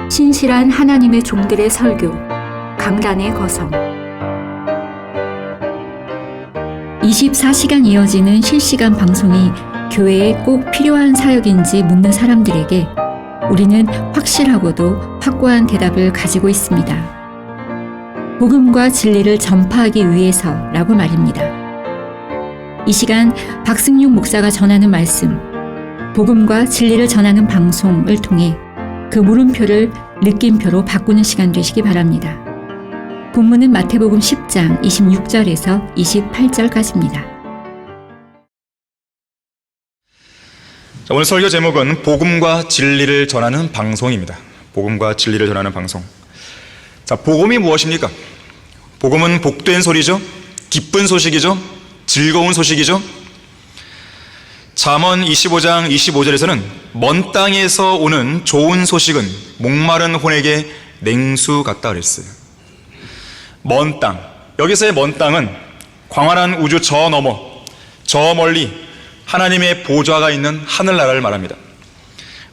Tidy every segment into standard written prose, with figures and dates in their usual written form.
신실한 하나님의 종들의 설교, 강단의 거성. 24시간 이어지는 실시간 방송이 교회에 꼭 필요한 사역인지 묻는 사람들에게 우리는 확실하고도 확고한 대답을 가지고 있습니다. 복음과 진리를 전파하기 위해서라고 말입니다. 이 시간 박승용 목사가 전하는 말씀, 복음과 진리를 전하는 방송을 통해 그 물음표를 느낌표로 바꾸는 시간 되시기 바랍니다. 본문은 마태복음 10장 26절에서 28절까지입니다. 오늘 설교 제목은 복음과 진리를 전하는 방송입니다. 복음과 진리를 전하는 방송. 자, 복음이 무엇입니까? 복음은 복된 소리죠. 기쁜 소식이죠. 즐거운 소식이죠. 잠언 25장 25절에서는 먼 땅에서 오는 좋은 소식은 목마른 혼에게 냉수 같다 그랬어요. 먼 땅. 여기서의 먼 땅은 광활한 우주 저 너머, 저 멀리 하나님의 보좌가 있는 하늘나라를 말합니다.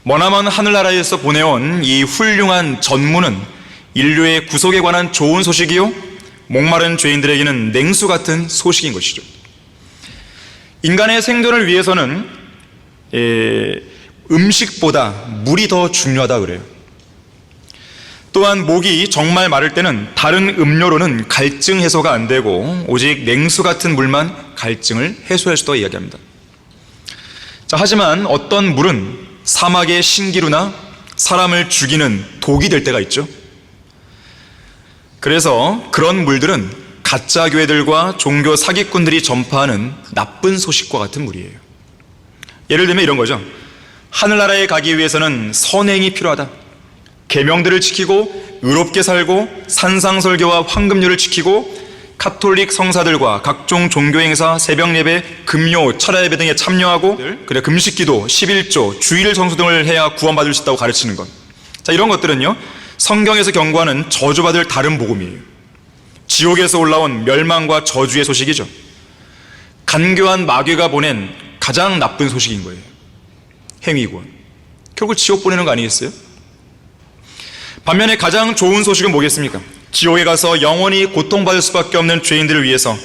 머나먼 하늘나라에서 보내온 이 훌륭한 전문은 인류의 구속에 관한 좋은 소식이요, 목마른 죄인들에게는 냉수 같은 소식인 것이죠. 인간의 생존을 위해서는 음식보다 물이 더 중요하다 그래요. 또한 목이 정말 마를 때는 다른 음료로는 갈증 해소가 안 되고 오직 냉수 같은 물만 갈증을 해소할 수 있다고 이야기합니다. 자, 하지만 어떤 물은 사막의 신기루나 사람을 죽이는 독이 될 때가 있죠. 그래서 그런 물들은 가짜 교회들과 종교 사기꾼들이 전파하는 나쁜 소식과 같은 물이에요. 예를 들면 이런 거죠. 하늘나라에 가기 위해서는 선행이 필요하다. 계명들을 지키고 의롭게 살고 산상설교와 황금률을 지키고 카톨릭 성사들과 각종 종교 행사, 새벽 예배, 금요, 철야 예배 등에 참여하고 그래 금식기도, 11조, 주일 성수 등을 해야 구원받을 수 있다고 가르치는 것. 자, 이런 것들은요, 성경에서 경고하는 저주받을 다른 복음이에요. 지옥에서 올라온 멸망과 저주의 소식이죠. 간교한 마귀가 보낸 가장 나쁜 소식인 거예요. 행위구원. 결국 지옥 보내는 거 아니겠어요? 반면에 가장 좋은 소식은 뭐겠습니까? 지옥에 가서 영원히 고통받을 수밖에 없는 죄인들을 위해서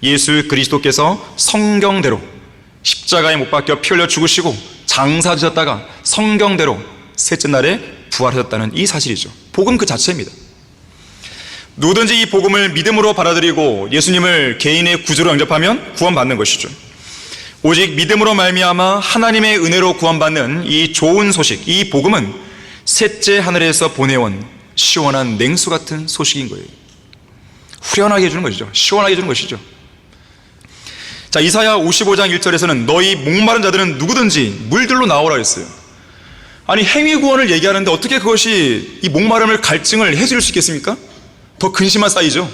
예수 그리스도께서 성경대로 십자가에 못 박혀 피 흘려 죽으시고 장사지셨다가 성경대로 셋째 날에 부활하셨다는 이 사실이죠. 복음 그 자체입니다. 누구든지 이 복음을 믿음으로 받아들이고 예수님을 개인의 구주로 영접하면 구원받는 것이죠. 오직 믿음으로 말미암아 하나님의 은혜로 구원받는 이 좋은 소식, 이 복음은 셋째 하늘에서 보내온 시원한 냉수 같은 소식인 거예요. 후련하게 해주는 것이죠. 시원하게 해주는 것이죠. 자, 이사야 55장 1절에서는 너희 목마른 자들은 누구든지 물들로 나오라 했어요. 아니, 행위구원을 얘기하는데 어떻게 그것이 이 목마름을 갈증을 해줄 수 있겠습니까? 더 근심만 쌓이죠.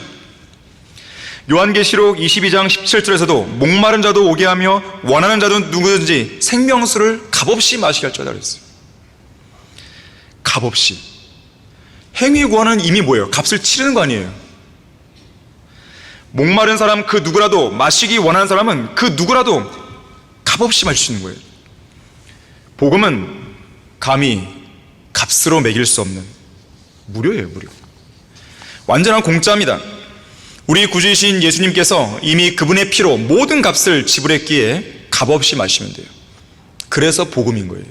요한계시록 22장 17절에서도 목마른 자도 오게 하며 원하는 자도 누구든지 생명수를 값없이 마시게 할 줄 알았어요. 값없이. 행위구원은 이미 뭐예요? 값을 치르는 거 아니에요. 목마른 사람 그 누구라도, 마시기 원하는 사람은 그 누구라도 값없이 마실 수 있는 거예요. 복음은 감히 값으로 매길 수 없는 무료예요. 무료. 완전한 공짜입니다. 우리 구주이신 예수님께서 이미 그분의 피로 모든 값을 지불했기에 값없이 마시면 돼요. 그래서 복음인 거예요.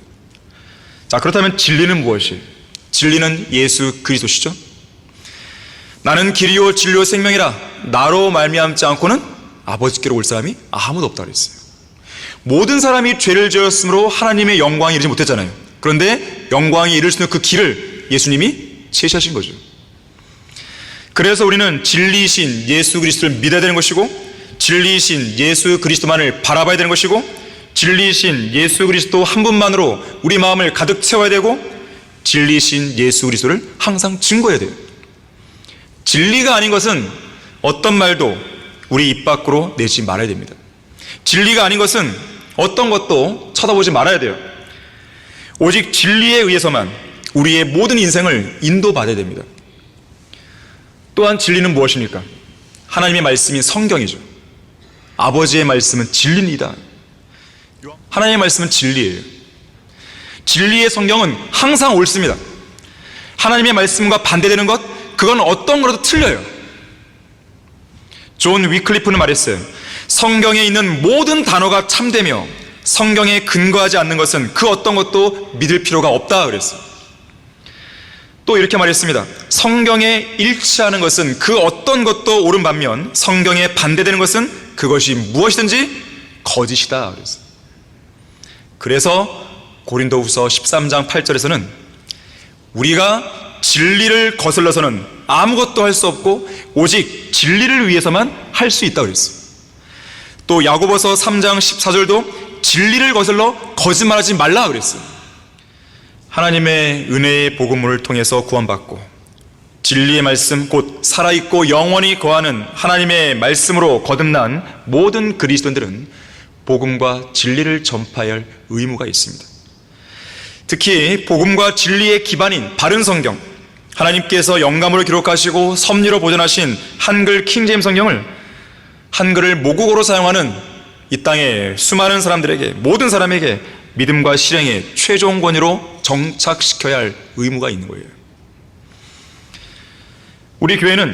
자, 그렇다면 진리는 무엇이에요? 진리는 예수 그리스도시죠. 나는 길이요 진리요 생명이라 나로 말미암지 않고는 아버지께로 올 사람이 아무도 없다고 그랬어요. 모든 사람이 죄를 지었으므로 하나님의 영광에 이르지 못했잖아요. 그런데 영광에 이를 수 있는 그 길을 예수님이 제시하신 거죠. 그래서 우리는 진리이신 예수 그리스도를 믿어야 되는 것이고, 진리이신 예수 그리스도만을 바라봐야 되는 것이고, 진리이신 예수 그리스도 한 분만으로 우리 마음을 가득 채워야 되고, 진리이신 예수 그리스도를 항상 증거해야 돼요. 진리가 아닌 것은 어떤 말도 우리 입 밖으로 내지 말아야 됩니다. 진리가 아닌 것은 어떤 것도 쳐다보지 말아야 돼요. 오직 진리에 의해서만 우리의 모든 인생을 인도받아야 됩니다. 또한 진리는 무엇입니까? 하나님의 말씀인 성경이죠. 아버지의 말씀은 진리입니다. 하나님의 말씀은 진리예요. 진리의 성경은 항상 옳습니다. 하나님의 말씀과 반대되는 것, 그건 어떤 거라도 틀려요. 존 위클리프는 말했어요. 성경에 있는 모든 단어가 참되며 성경에 근거하지 않는 것은 그 어떤 것도 믿을 필요가 없다 그랬어요. 또 이렇게 말했습니다. 성경에 일치하는 것은 그 어떤 것도 옳은 반면 성경에 반대되는 것은 그것이 무엇이든지 거짓이다 그랬어요. 그래서 고린도후서 13장 8절에서는 우리가 진리를 거슬러서는 아무것도 할 수 없고 오직 진리를 위해서만 할 수 있다고 그랬어요. 또 야고보서 3장 14절도 진리를 거슬러 거짓말하지 말라 그랬어요. 하나님의 은혜의 복음을 통해서 구원받고 진리의 말씀 곧 살아있고 영원히 거하는 하나님의 말씀으로 거듭난 모든 그리스도인들은 복음과 진리를 전파해야 할 의무가 있습니다. 특히 복음과 진리의 기반인 바른 성경, 하나님께서 영감으로 기록하시고 섭리로 보존하신 한글 킹제임스 성경을 한글을 모국어로 사용하는 이 땅의 수많은 사람들에게, 모든 사람에게 믿음과 실행의 최종 권위로 정착시켜야 할 의무가 있는 거예요. 우리 교회는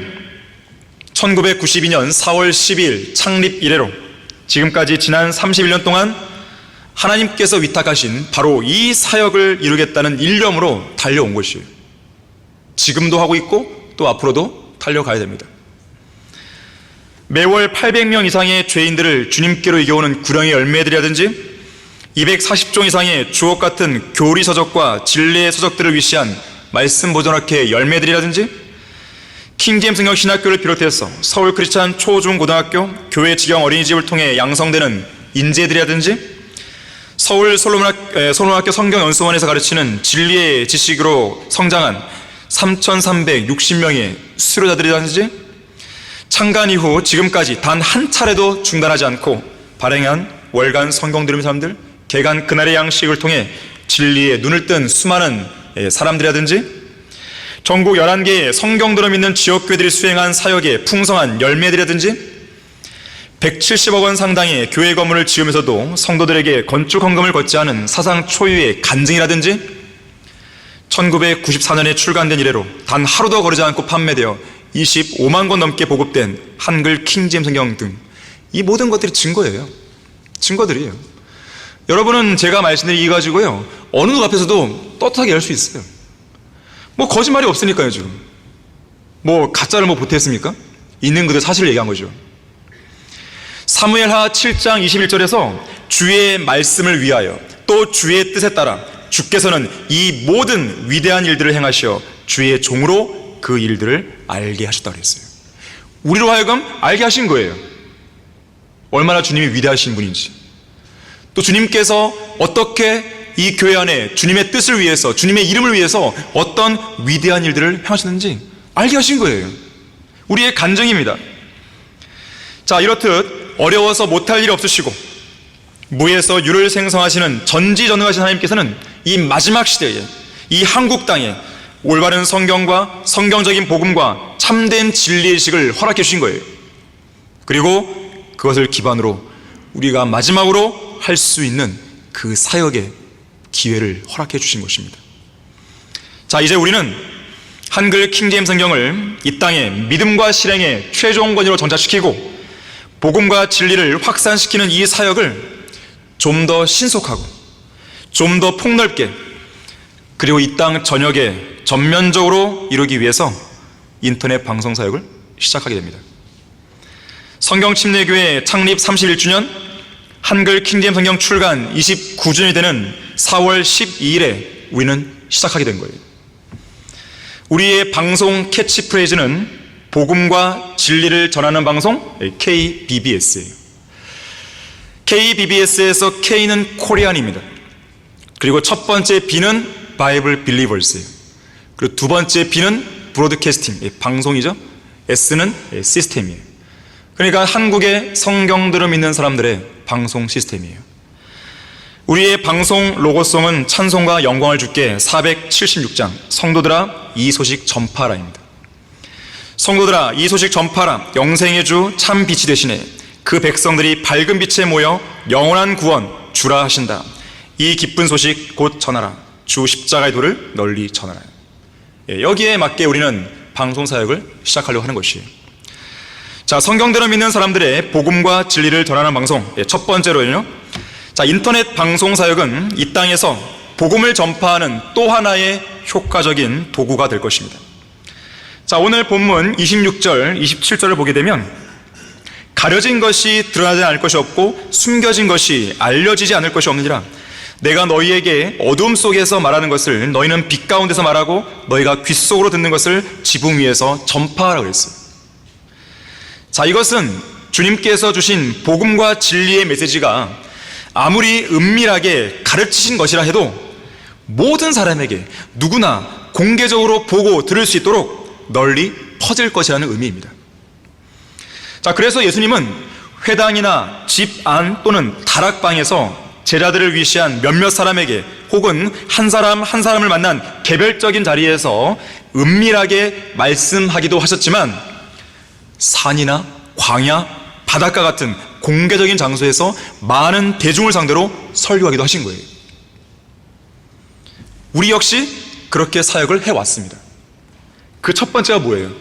1992년 4월 12일 창립 이래로 지금까지 지난 31년 동안 하나님께서 위탁하신 바로 이 사역을 이루겠다는 일념으로 달려온 것이에요. 지금도 하고 있고 또 앞으로도 달려가야 됩니다. 매월 800명 이상의 죄인들을 주님께로 이겨오는 구령의 열매들이라든지 240종 이상의 주옥 같은 교리 서적과 진리의 서적들을 위시한 말씀 보존학회의 열매들이라든지 킹제임스 성경 신학교를 비롯해서 서울 크리스찬 초중고등학교, 교회 직영 어린이집을 통해 양성되는 인재들이라든지 서울 솔로몬학교 성경연수원에서 가르치는 진리의 지식으로 성장한 3,360명의 수료자들이라든지 창간 이후 지금까지 단 한 차례도 중단하지 않고 발행한 월간 성경 들으는 사람들, 개간 그날의 양식을 통해 진리에 눈을 뜬 수많은 사람들이라든지 전국 11개의 성경 들어 믿는 지역교회들이 수행한 사역의 풍성한 열매들이라든지 170억 원 상당의 교회 건물을 지으면서도 성도들에게 건축 헌금을 걷지 않은 사상 초유의 간증이라든지 1994년에 출간된 이래로 단 하루도 거르지 않고 판매되어 25만 권 넘게 보급된 한글 킹제임스 성경 등 이 모든 것들이 증거예요. 증거들이에요. 여러분은 제가 말씀드린 이 가지고요 어느 누구 앞에서도 떳하게 할 수 있어요. 뭐 거짓말이 없으니까요. 지금 뭐 가짜를 뭐 보탰습니까? 있는 그대로 사실을 얘기한 거죠. 사무엘하 7장 21절에서 주의 말씀을 위하여 또 주의 뜻에 따라 주께서는 이 모든 위대한 일들을 행하시어 주의 종으로 그 일들을 알게 하셨다고 했어요. 우리로 하여금 알게 하신 거예요. 얼마나 주님이 위대하신 분인지, 또 주님께서 어떻게 이 교회 안에 주님의 뜻을 위해서, 주님의 이름을 위해서 어떤 위대한 일들을 행하셨는지 알게 하신 거예요. 우리의 간증입니다. 자, 이렇듯 어려워서 못할 일이 없으시고 무에서 유를 생성하시는 전지전능하신 하나님께서는 이 마지막 시대에 이 한국 땅에 올바른 성경과 성경적인 복음과 참된 진리의식을 허락해 주신 거예요. 그리고 그것을 기반으로 우리가 마지막으로 할 수 있는 그 사역의 기회를 허락해 주신 것입니다. 자, 이제 우리는 한글 킹제임스 성경을 이 땅에 믿음과 실행의 최종 권위로 정착시키고 복음과 진리를 확산시키는 이 사역을 좀 더 신속하고 좀 더 폭넓게 그리고 이 땅 전역에 전면적으로 이루기 위해서 인터넷 방송 사역을 시작하게 됩니다. 성경침례교회 창립 31주년, 한글 킹제임스 성경 출간 29주년이 되는 4월 12일에 우리는 시작하게 된 거예요. 우리의 방송 캐치프레이즈는 복음과 진리를 전하는 방송 KBBS예요. KBBS에서 K는 코리안입니다. 그리고 첫 번째 B는 바이블 빌리버스예요. 그리고 두 번째 B는 브로드캐스팅, 방송이죠. S는 시스템이에요. 그러니까 한국의 성경들을 믿는 사람들의 방송 시스템이에요. 우리의 방송 로고송은 찬송과 영광을 주께 476장, 성도들아 이 소식 전파라입니다. 성도들아 이 소식 전파라, 영생의 주 참 빛이 되시네. 그 백성들이 밝은 빛에 모여 영원한 구원 주라 하신다. 이 기쁜 소식 곧 전하라. 주 십자가의 도를 널리 전하라. 여기에 맞게 우리는 방송사역을 시작하려고 하는 것이에요. 자, 성경대로 믿는 사람들의 복음과 진리를 전하는 방송, 첫 번째로는요, 자, 인터넷 방송사역은 이 땅에서 복음을 전파하는 또 하나의 효과적인 도구가 될 것입니다. 자, 오늘 본문 26절, 27절을 보게 되면 가려진 것이 드러나지 않을 것이 없고 숨겨진 것이 알려지지 않을 것이 없느니라. 내가 너희에게 어둠 속에서 말하는 것을 너희는 빛 가운데서 말하고 너희가 귓속으로 듣는 것을 지붕 위에서 전파하라고 했어요. 자, 이것은 주님께서 주신 복음과 진리의 메시지가 아무리 은밀하게 가르치신 것이라 해도 모든 사람에게 누구나 공개적으로 보고 들을 수 있도록 널리 퍼질 것이라는 의미입니다. 자, 그래서 예수님은 회당이나 집 안 또는 다락방에서 제자들을 위시한 몇몇 사람에게 혹은 한 사람 한 사람을 만난 개별적인 자리에서 은밀하게 말씀하기도 하셨지만 산이나 광야, 바닷가 같은 공개적인 장소에서 많은 대중을 상대로 설교하기도 하신 거예요. 우리 역시 그렇게 사역을 해왔습니다. 그 첫 번째가 뭐예요?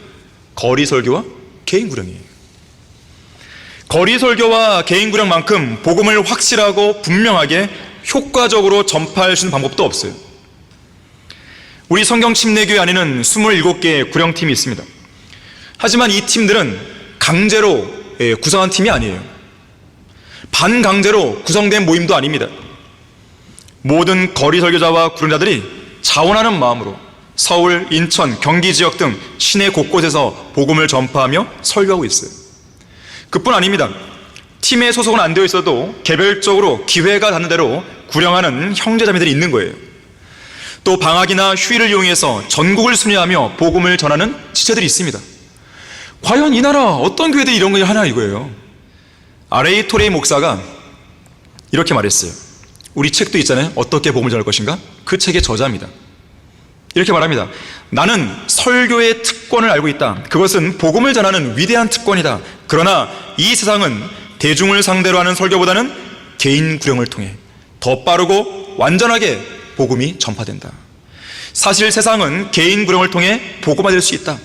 거리 설교와 개인 구령이에요. 거리 설교와 개인 구령만큼 복음을 확실하고 분명하게 효과적으로 전파할 수 있는 방법도 없어요. 우리 성경 침례교회 안에는 27개의 구령팀이 있습니다. 하지만 이 팀들은 강제로 구성한 팀이 아니에요. 반강제로 구성된 모임도 아닙니다. 모든 거리 설교자와 구령자들이 자원하는 마음으로 서울, 인천, 경기 지역 등 시내 곳곳에서 복음을 전파하며 설교하고 있어요. 그뿐 아닙니다. 팀에 소속은 안 되어 있어도 개별적으로 기회가 닿는 대로 구령하는 형제자매들이 있는 거예요. 또 방학이나 휴일을 이용해서 전국을 순회하며 복음을 전하는 지체들이 있습니다. 과연 이 나라 어떤 교회들이 이런 걸 하나 이거예요. R.A. 토레이 목사가 이렇게 말했어요. 우리 책도 있잖아요. 어떻게 복음을 전할 것인가? 그 책의 저자입니다. 이렇게 말합니다. 나는 설교의 특권을 알고 있다. 그것은 복음을 전하는 위대한 특권이다. 그러나 이 세상은 대중을 상대로 하는 설교보다는 개인 구령을 통해 더 빠르고 완전하게 복음이 전파된다. 사실 세상은 개인 구령을 통해 복음화될 수 있다.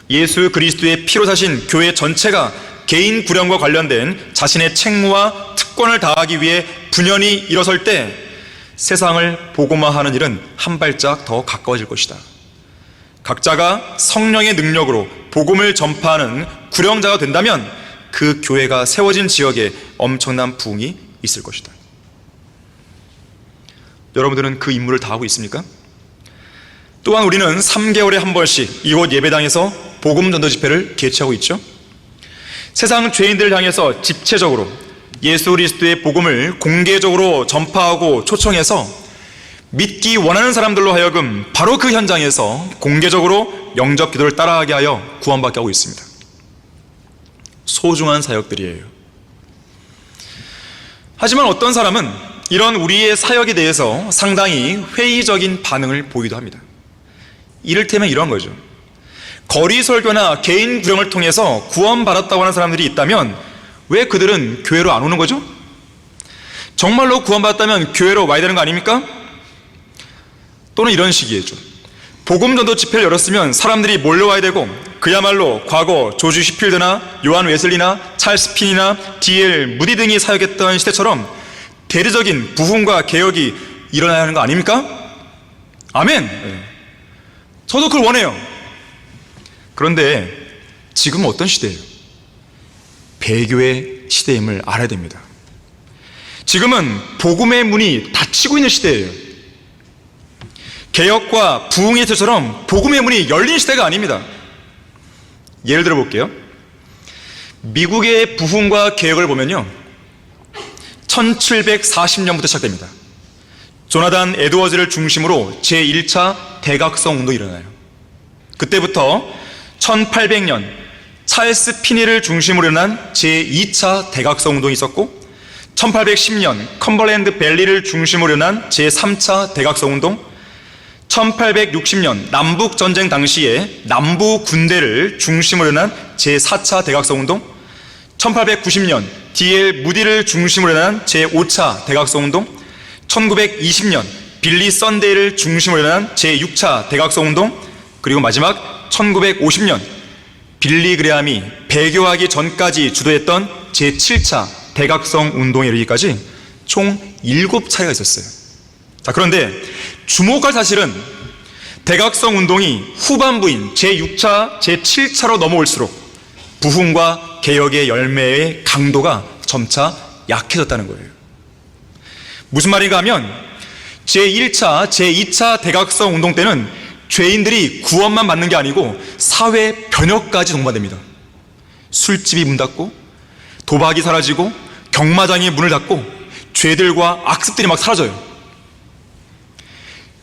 예수 그리스도의 피로 사신 교회 전체가 개인 구령과 관련된 자신의 책무와 특권을 다하기 위해 분연히 일어설 때 세상을 복음화하는 일은 한 발짝 더 가까워질 것이다. 각자가 성령의 능력으로 복음을 전파하는 구령자가 된다면 그 교회가 세워진 지역에 엄청난 부흥이 있을 것이다. 여러분들은 그 임무를 다하고 있습니까? 또한 우리는 3개월에 한 번씩 이곳 예배당에서 복음 전도 집회를 개최하고 있죠. 세상 죄인들을 향해서 집체적으로 예수 그리스도의 복음을 공개적으로 전파하고 초청해서 믿기 원하는 사람들로 하여금 바로 그 현장에서 공개적으로 영접 기도를 따라하게 하여 구원받게 하고 있습니다. 소중한 사역들이에요. 하지만 어떤 사람은 이런 우리의 사역에 대해서 상당히 회의적인 반응을 보이기도 합니다. 이를테면 이런 거죠. 거리 설교나 개인 구령을 통해서 구원받았다고 하는 사람들이 있다면 왜 그들은 교회로 안 오는 거죠? 정말로 구원받았다면 교회로 와야 되는 거 아닙니까? 또는 이런 식이죠. 복음 전도 집회를 열었으면 사람들이 몰려와야 되고 그야말로 과거 조지 휘필드나 요한 웨슬리나 찰스 핀이나 D.L. 무디 등이 사역했던 시대처럼 대대적인 부흥과 개혁이 일어나야 하는 거 아닙니까? 아멘! 저도 그걸 원해요. 그런데 지금은 어떤 시대예요? 배교의 시대임을 알아야 됩니다. 지금은 복음의 문이 닫히고 있는 시대예요. 개혁과 부흥의 때처럼 복음의 문이 열린 시대가 아닙니다. 예를 들어 볼게요. 미국의 부흥과 개혁을 보면요, 1740년부터 시작됩니다. 조나단 에드워즈를 중심으로 제1차 대각성 운동이 일어나요. 그때부터 1800년 찰스 피니를 중심으로 일어난 제2차 대각성 운동이 있었고, 1810년 컴버랜드 밸리를 중심으로 일어난 제3차 대각성 운동, 1860년 남북전쟁 당시에 남부 군대를 중심으로 일어난 제4차 대각성 운동, 1890년 D.L. 무디를 중심으로 일어난 제5차 대각성 운동, 1920년 빌리 썬데이를 중심으로 일어난 제6차 대각성 운동, 그리고 마지막 1950년 빌리 그레함이 배교하기 전까지 주도했던 제7차 대각성 운동에 이르기까지 총 7차례가 있었어요. 자, 그런데 주목할 사실은 대각성 운동이 후반부인 제6차, 제7차로 넘어올수록 부흥과 개혁의 열매의 강도가 점차 약해졌다는 거예요. 무슨 말인가 하면 제1차, 제2차 대각성 운동 때는 죄인들이 구원만 받는 게 아니고 사회 변혁까지 동반됩니다. 술집이 문 닫고 도박이 사라지고 경마장이 문을 닫고 죄들과 악습들이 막 사라져요.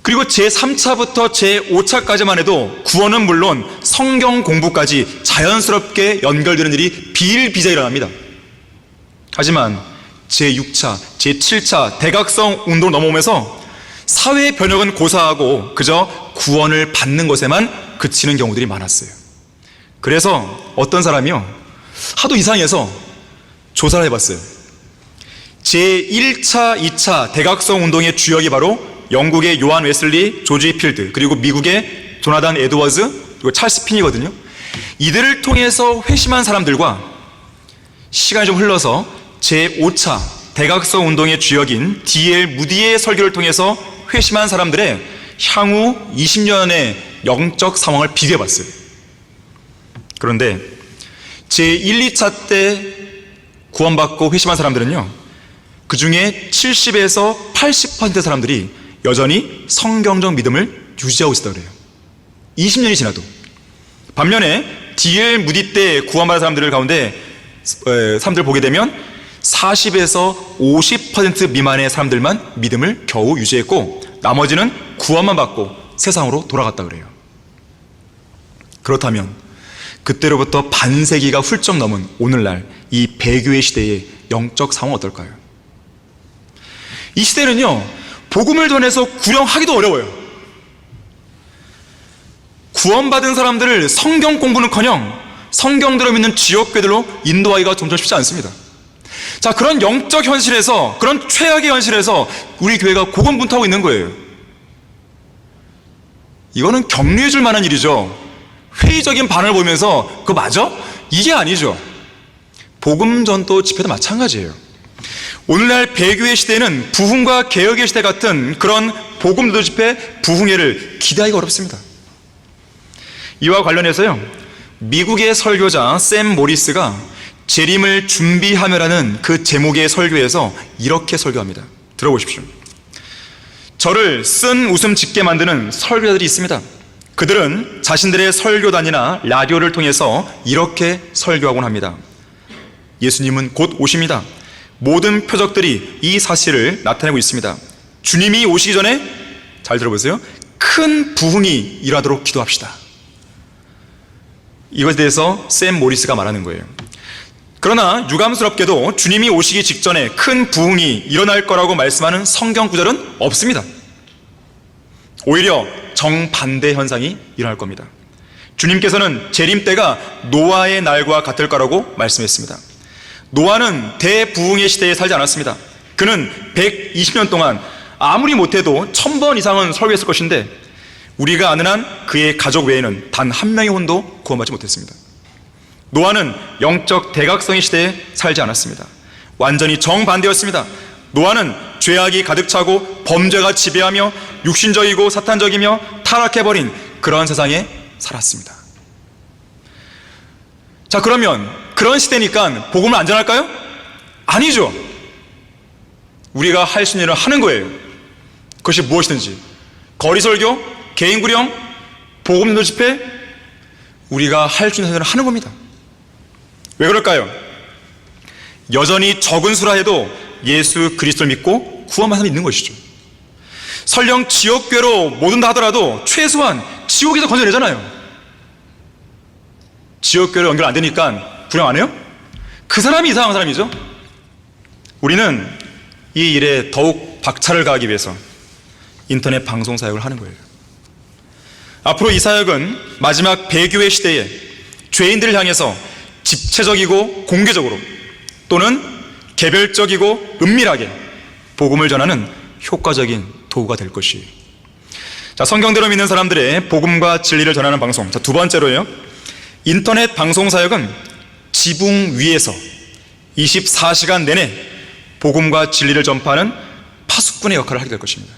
그리고 제3차부터 제5차까지만 해도 구원은 물론 성경 공부까지 자연스럽게 연결되는 일이 비일비재히 일어납니다. 하지만 제6차, 제7차 대각성 운동을 넘어오면서 사회 변혁은 고사하고 그저 구원을 받는 것에만 그치는 경우들이 많았어요. 그래서 어떤 사람이요, 하도 이상해서 조사를 해봤어요. 제1차, 2차 대각성 운동의 주역이 바로 영국의 요한 웨슬리, 조지 필드, 그리고 미국의 조나단 에드워즈, 그리고 찰스 핀이거든요. 이들을 통해서 회심한 사람들과 시간이 좀 흘러서 제5차 대각성 운동의 주역인 D.L. 무디의 설교를 통해서 회심한 사람들의 향후 20년의 영적 상황을 비교해봤어요. 그런데 제1, 2차 때 구원받고 회심한 사람들은요, 그 중에 70에서 80% 사람들이 여전히 성경적 믿음을 유지하고 있었다고 그래요. 20년이 지나도. 반면에 D.L. 무디 때 구원받은 사람들 가운데 사람들 보게 되면 40에서 50% 미만의 사람들만 믿음을 겨우 유지했고 나머지는 구원만 받고 세상으로 돌아갔다 그래요. 그렇다면 그때로부터 반세기가 훌쩍 넘은 오늘날 이 배교의 시대의 영적 상황은 어떨까요? 이 시대는요, 복음을 전해서 구령하기도 어려워요. 구원받은 사람들을 성경 공부는커녕 성경대로 믿는 지역교회들로 인도하기가 점점 쉽지 않습니다. 자, 그런 영적 현실에서, 그런 최악의 현실에서 우리 교회가 고군분투하고 있는 거예요. 이거는 격려해 줄 만한 일이죠. 회의적인 반응을 보이면서 그거 맞아? 이게 아니죠. 복음 전도 집회도 마찬가지예요. 오늘날 배교의 시대는 부흥과 개혁의 시대 같은 그런 복음 전도 집회, 부흥회를 기대하기가 어렵습니다. 이와 관련해서요, 미국의 설교자 샘 모리스가 재림을 준비하며라는 그 제목의 설교에서 이렇게 설교합니다. 들어보십시오. 저를 쓴 웃음 짓게 만드는 설교자들이 있습니다. 그들은 자신들의 설교단이나 라디오를 통해서 이렇게 설교하곤 합니다. 예수님은 곧 오십니다. 모든 표적들이 이 사실을 나타내고 있습니다. 주님이 오시기 전에, 잘 들어보세요, 큰 부흥이 일어나도록 기도합시다. 이것에 대해서 샘 모리스가 말하는 거예요. 그러나 유감스럽게도 주님이 오시기 직전에 큰 부흥이 일어날 거라고 말씀하는 성경 구절은 없습니다. 오히려 정반대 현상이 일어날 겁니다. 주님께서는 재림 때가 노아의 날과 같을 거라고 말씀했습니다. 노아는 대부흥의 시대에 살지 않았습니다. 그는 120년 동안 아무리 못해도 1000번 이상은 설교했을 것인데 우리가 아는 한 그의 가족 외에는 단 한 명의 혼도 구원받지 못했습니다. 노아는 영적 대각성의 시대에 살지 않았습니다. 완전히 정반대였습니다. 노아는 죄악이 가득 차고 범죄가 지배하며 육신적이고 사탄적이며 타락해버린 그러한 세상에 살았습니다. 자, 그러면 그런 시대니까 복음을 안 전할까요? 아니죠. 우리가 할 수 있는 일을 하는 거예요. 그것이 무엇이든지 거리설교, 개인구령, 복음전도 집회, 우리가 할 수 있는 일을 하는 겁니다. 왜 그럴까요? 여전히 적은 수라 해도 예수 그리스도를 믿고 구원받는 사람이 있는 것이죠. 설령 지옥궤로 못 온다 하더라도 최소한 지옥에서 건져내잖아요. 지옥궤로 연결 안 되니까 불행 안 해요? 그 사람이 이상한 사람이죠. 우리는 이 일에 더욱 박차를 가하기 위해서 인터넷 방송 사역을 하는 거예요. 앞으로 이 사역은 마지막 배교의 시대에 죄인들을 향해서 집체적이고 공개적으로 또는 개별적이고 은밀하게 복음을 전하는 효과적인 도구가 될 것이에요. 자, 성경대로 믿는 사람들의 복음과 진리를 전하는 방송. 자, 두 번째로요, 인터넷 방송 사역은 지붕 위에서 24시간 내내 복음과 진리를 전파하는 파수꾼의 역할을 하게 될 것입니다.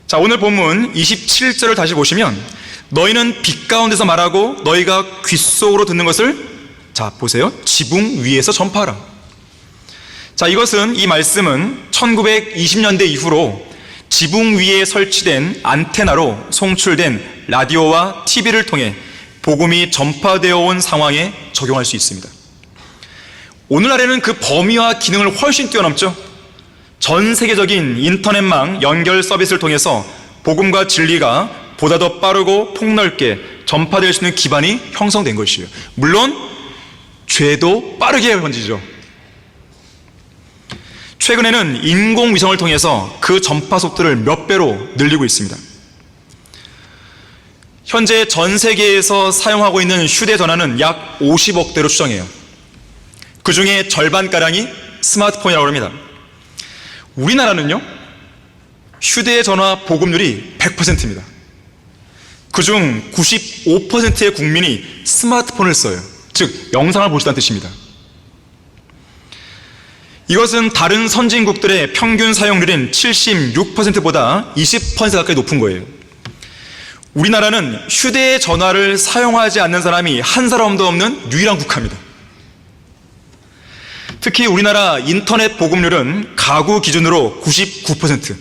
자, 오늘 본문 27절을 다시 보시면, 너희는 빛 가운데서 말하고 너희가 귓속으로 듣는 것을, 자 보세요, 지붕 위에서 전파하라. 자, 이것은, 이 말씀은 1920년대 이후로 지붕 위에 설치된 안테나로 송출된 라디오와 TV를 통해 복음이 전파되어 온 상황에 적용할 수 있습니다. 오늘날에는 그 범위와 기능을 훨씬 뛰어넘죠. 전 세계적인 인터넷망 연결 서비스를 통해서 복음과 진리가 보다 더 빠르고 폭넓게 전파될 수 있는 기반이 형성된 것이에요. 물론 죄도 빠르게 번지죠. 최근에는 인공위성을 통해서 그 전파 속도를 몇 배로 늘리고 있습니다. 현재 전 세계에서 사용하고 있는 휴대전화는 약 50억 대로 추정해요. 그 중에 절반가량이 스마트폰이라고 합니다. 우리나라는요, 휴대전화 보급률이 100%입니다. 그중 95%의 국민이 스마트폰을 써요. 즉, 영상을 보시다는 뜻입니다. 이것은 다른 선진국들의 평균 사용률인 76%보다 20% 가까이 높은 거예요. 우리나라는 휴대전화를 사용하지 않는 사람이 한 사람도 없는 유일한 국가입니다. 특히 우리나라 인터넷 보급률은 가구 기준으로 99%,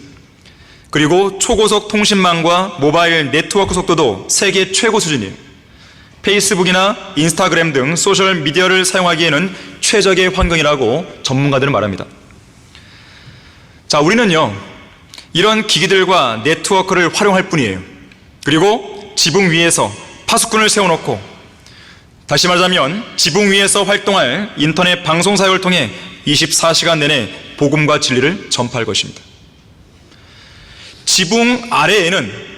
그리고 초고속 통신망과 모바일 네트워크 속도도 세계 최고 수준이에요. 페이스북이나 인스타그램 등 소셜미디어를 사용하기에는 최적의 환경이라고 전문가들은 말합니다. 자, 우리는요, 이런 기기들과 네트워크를 활용할 뿐이에요. 그리고 지붕 위에서 파수꾼을 세워놓고, 다시 말하자면 지붕 위에서 활동할 인터넷 방송 사역을 통해 24시간 내내 복음과 진리를 전파할 것입니다. 지붕 아래에는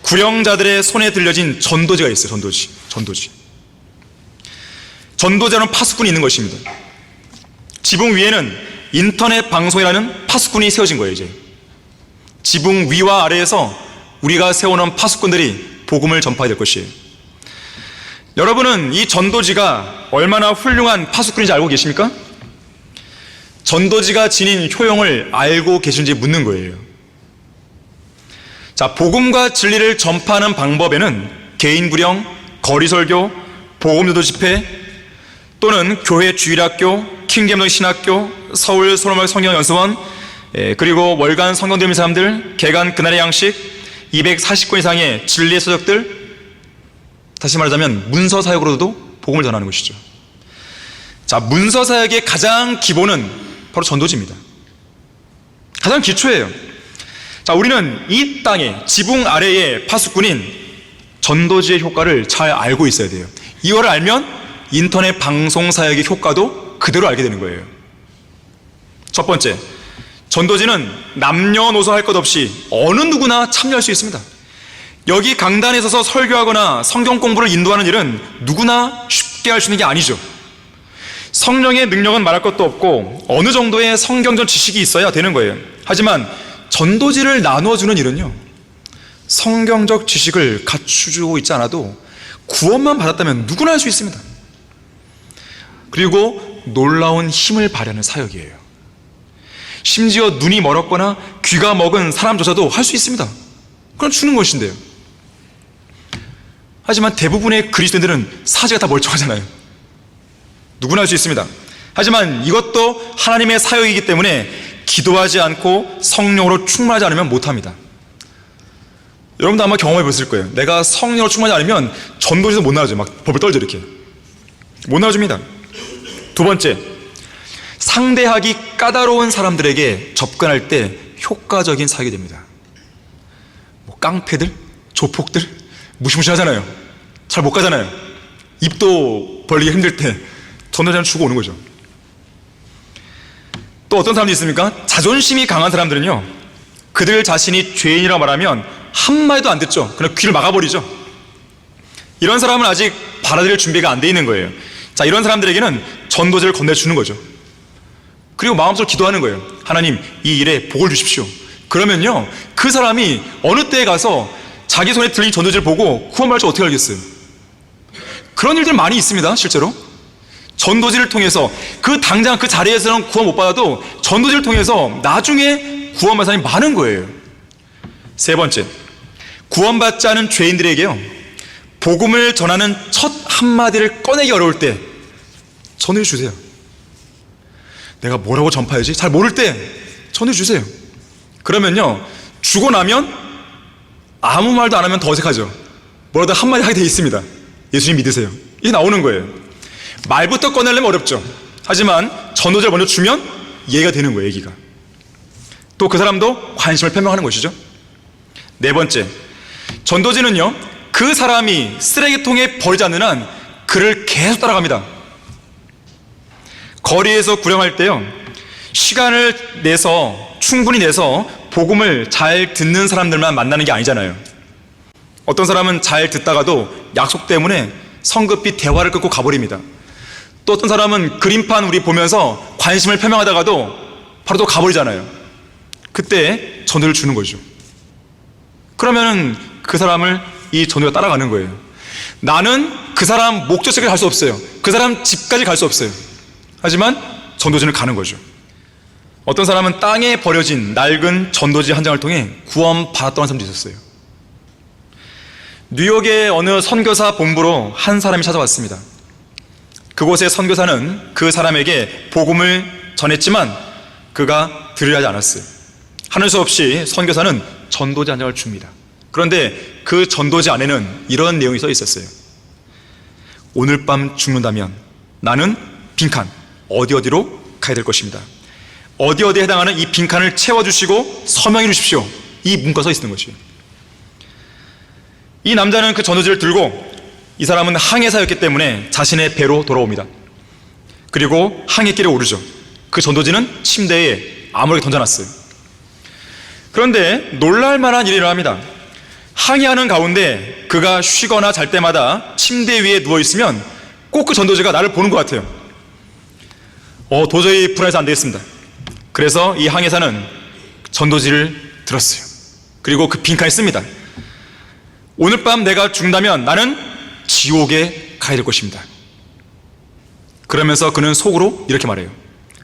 구령자들의 손에 들려진 전도지가 있어요. 전도자는 파수꾼이 있는 것입니다. 지붕 위에는 인터넷 방송이라는 파수꾼이 세워진 거예요. 이제 지붕 위와 아래에서 우리가 세워놓은 파수꾼들이 복음을 전파해야 될 것이에요. 여러분은 이 전도지가 얼마나 훌륭한 파수꾼인지 알고 계십니까? 전도지가 지닌 효용을 알고 계신지 묻는 거예요. 자, 복음과 진리를 전파하는 방법에는 개인 구령, 거리 설교, 복음유도 집회, 또는 교회 주일학교, 킹겜동 신학교, 서울 소노말 성경연수원, 그리고 월간 성경 들으는 사람들, 개간 그날의 양식, 240권 이상의 진리의 서적들, 다시 말하자면 문서 사역으로도 복음을 전하는 것이죠. 자, 문서 사역의 가장 기본은 바로 전도지입니다. 가장 기초예요. 자, 우리는 이 땅에 지붕 아래의 파수꾼인 전도지의 효과를 잘 알고 있어야 돼요. 이거를 알면 인터넷 방송 사역의 효과도 그대로 알게 되는 거예요. 첫 번째, 전도지는 남녀노소 할 것 없이 어느 누구나 참여할 수 있습니다. 여기 강단에 서서 설교하거나 성경 공부를 인도하는 일은 누구나 쉽게 할 수 있는 게 아니죠. 성령의 능력은 말할 것도 없고 어느 정도의 성경전 지식이 있어야 되는 거예요. 하지만 전도지를 나누어주는 일은요, 성경적 지식을 갖추고 있지 않아도 구원만 받았다면 누구나 할 수 있습니다. 그리고 놀라운 힘을 발휘하는 사역이에요. 심지어 눈이 멀었거나 귀가 먹은 사람조차도 할 수 있습니다. 그건 주는 것인데요. 하지만 대부분의 그리스도인들은 사지가 다 멀쩡하잖아요. 누구나 할 수 있습니다. 하지만 이것도 하나님의 사역이기 때문에 기도하지 않고 성령으로 충만하지 않으면 못합니다. 여러분도 아마 경험해 보실 거예요. 내가 성령으로 충만하지 않으면 전도지에서 못 나와줘요. 막 벌벌 떨죠. 이렇게 못 나와줍니다. 두 번째, 상대하기 까다로운 사람들에게 접근할 때 효과적인 사역이 됩니다. 뭐 깡패들, 조폭들 무시무시하잖아요. 잘 못 가잖아요. 입도 벌리기 힘들 때 전도자는 주고 오는 거죠. 또 어떤 사람들이 있습니까? 자존심이 강한 사람들은요, 그들 자신이 죄인이라고 말하면 한마디도 안 듣죠. 그냥 귀를 막아버리죠. 이런 사람은 아직 받아들일 준비가 안 돼 있는 거예요. 자, 이런 사람들에게는 전도지를 건네주는 거죠. 그리고 마음속으로 기도하는 거예요. 하나님, 이 일에 복을 주십시오. 그러면요, 그 사람이 어느 때에 가서 자기 손에 들린 전도지를 보고 구원받을 줄 어떻게 알겠어요? 그런 일들 많이 있습니다. 실제로 전도지를 통해서 당장 그 자리에서는 구원 못 받아도 전도지를 통해서 나중에 구원받은 사람이 많은 거예요. 세 번째, 구원받지 않은 죄인들에게요, 복음을 전하는 첫 한마디를 꺼내기 어려울 때 전해 주세요. 내가 뭐라고 전파해야지 잘 모를 때 전해 주세요. 그러면요, 주고 나면 아무 말도 안 하면 더 어색하죠. 뭐라도 한마디 하게 돼 있습니다. 예수님 믿으세요. 이게 나오는 거예요. 말부터 꺼내려면 어렵죠. 하지만 전도지를 먼저 주면 이해가 되는 거예요. 얘기가. 또 그 사람도 관심을 표명하는 것이죠. 네 번째, 전도지는요, 그 사람이 쓰레기통에 버리지 않는 한 그를 계속 따라갑니다. 거리에서 구령할 때요, 시간을 충분히 내서 복음을 잘 듣는 사람들만 만나는 게 아니잖아요. 어떤 사람은 잘 듣다가도 약속 때문에 성급히 대화를 끊고 가버립니다. 또 어떤 사람은 그림판 우리 보면서 관심을 표명하다가도 바로 또 가버리잖아요. 그때 전도를 주는 거죠. 그러면은 그 사람을 이 전도가 따라가는 거예요. 나는 그 사람 목적지까지 갈 수 없어요. 그 사람 집까지 갈 수 없어요. 하지만 전도지는 가는 거죠. 어떤 사람은 땅에 버려진 낡은 전도지 한 장을 통해 구원받았던 사람도 있었어요. 뉴욕의 어느 선교사 본부로 한 사람이 찾아왔습니다. 그곳의 선교사는 그 사람에게 복음을 전했지만 그가 들으려 하지 않았어요. 하는 수 없이 선교사는 전도지 한 장을 줍니다. 그런데 그 전도지 안에는 이런 내용이 써 있었어요. 오늘 밤 죽는다면 나는 빈칸 어디로 가야 될 것입니다. 어디에 해당하는 이 빈칸을 채워주시고 서명해 주십시오. 이 문구가 써 있는 것이에요. 이 남자는 그 전도지를 들고, 이 사람은 항해사였기 때문에 자신의 배로 돌아옵니다. 그리고 항해길에 오르죠. 그 전도지는 침대에 아무렇게 던져놨어요. 그런데 놀랄만한 일이 일어납니다. 항해하는 가운데 그가 쉬거나 잘 때마다 침대 위에 누워있으면 꼭 그 전도지가 나를 보는 것 같아요. 도저히 불안해서 안 되겠습니다. 그래서 이 항해사는 전도지를 들었어요. 그리고 그 빈칸에 씁니다. 오늘 밤 내가 죽는다면 나는 지옥에 가야 될 것입니다. 그러면서 그는 속으로 이렇게 말해요.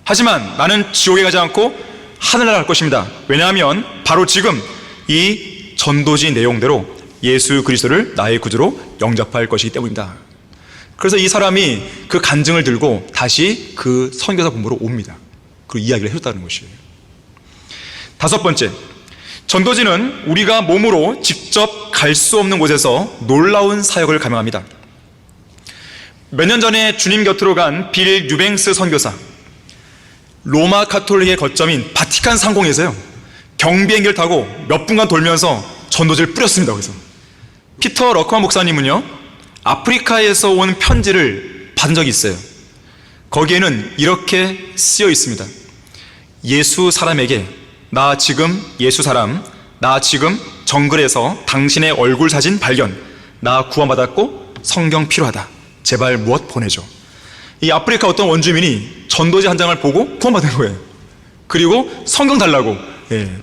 하지만 나는 지옥에 가지 않고 하늘나라 갈 것입니다. 왜냐하면 바로 지금 이 전도지 내용대로 예수 그리스도를 나의 구주로 영접할 것이기 때문입니다. 그래서 이 사람이 그 간증을 들고 다시 그 선교사 본부로 옵니다. 그리고 이야기를 해줬다는 것이에요. 다섯 번째, 전도지는 우리가 몸으로 직접 갈 수 없는 곳에서 놀라운 사역을 감행합니다. 몇 년 전에 주님 곁으로 간 빌 유뱅스 선교사, 로마 카톨릭의 거점인 바티칸 상공에서요, 경비행기를 타고 몇 분간 돌면서 전도지를 뿌렸습니다. 그래서 피터 러커만 목사님은요, 아프리카에서 온 편지를 받은 적이 있어요. 거기에는 이렇게 쓰여 있습니다. 예수 사람에게, 나 지금 예수 사람, 나 지금 정글에서 당신의 얼굴 사진 발견, 나 구원받았고 성경 필요하다, 제발 무엇 보내줘. 이 아프리카 어떤 원주민이 전도지 한 장을 보고 구원받은 거예요. 그리고 성경 달라고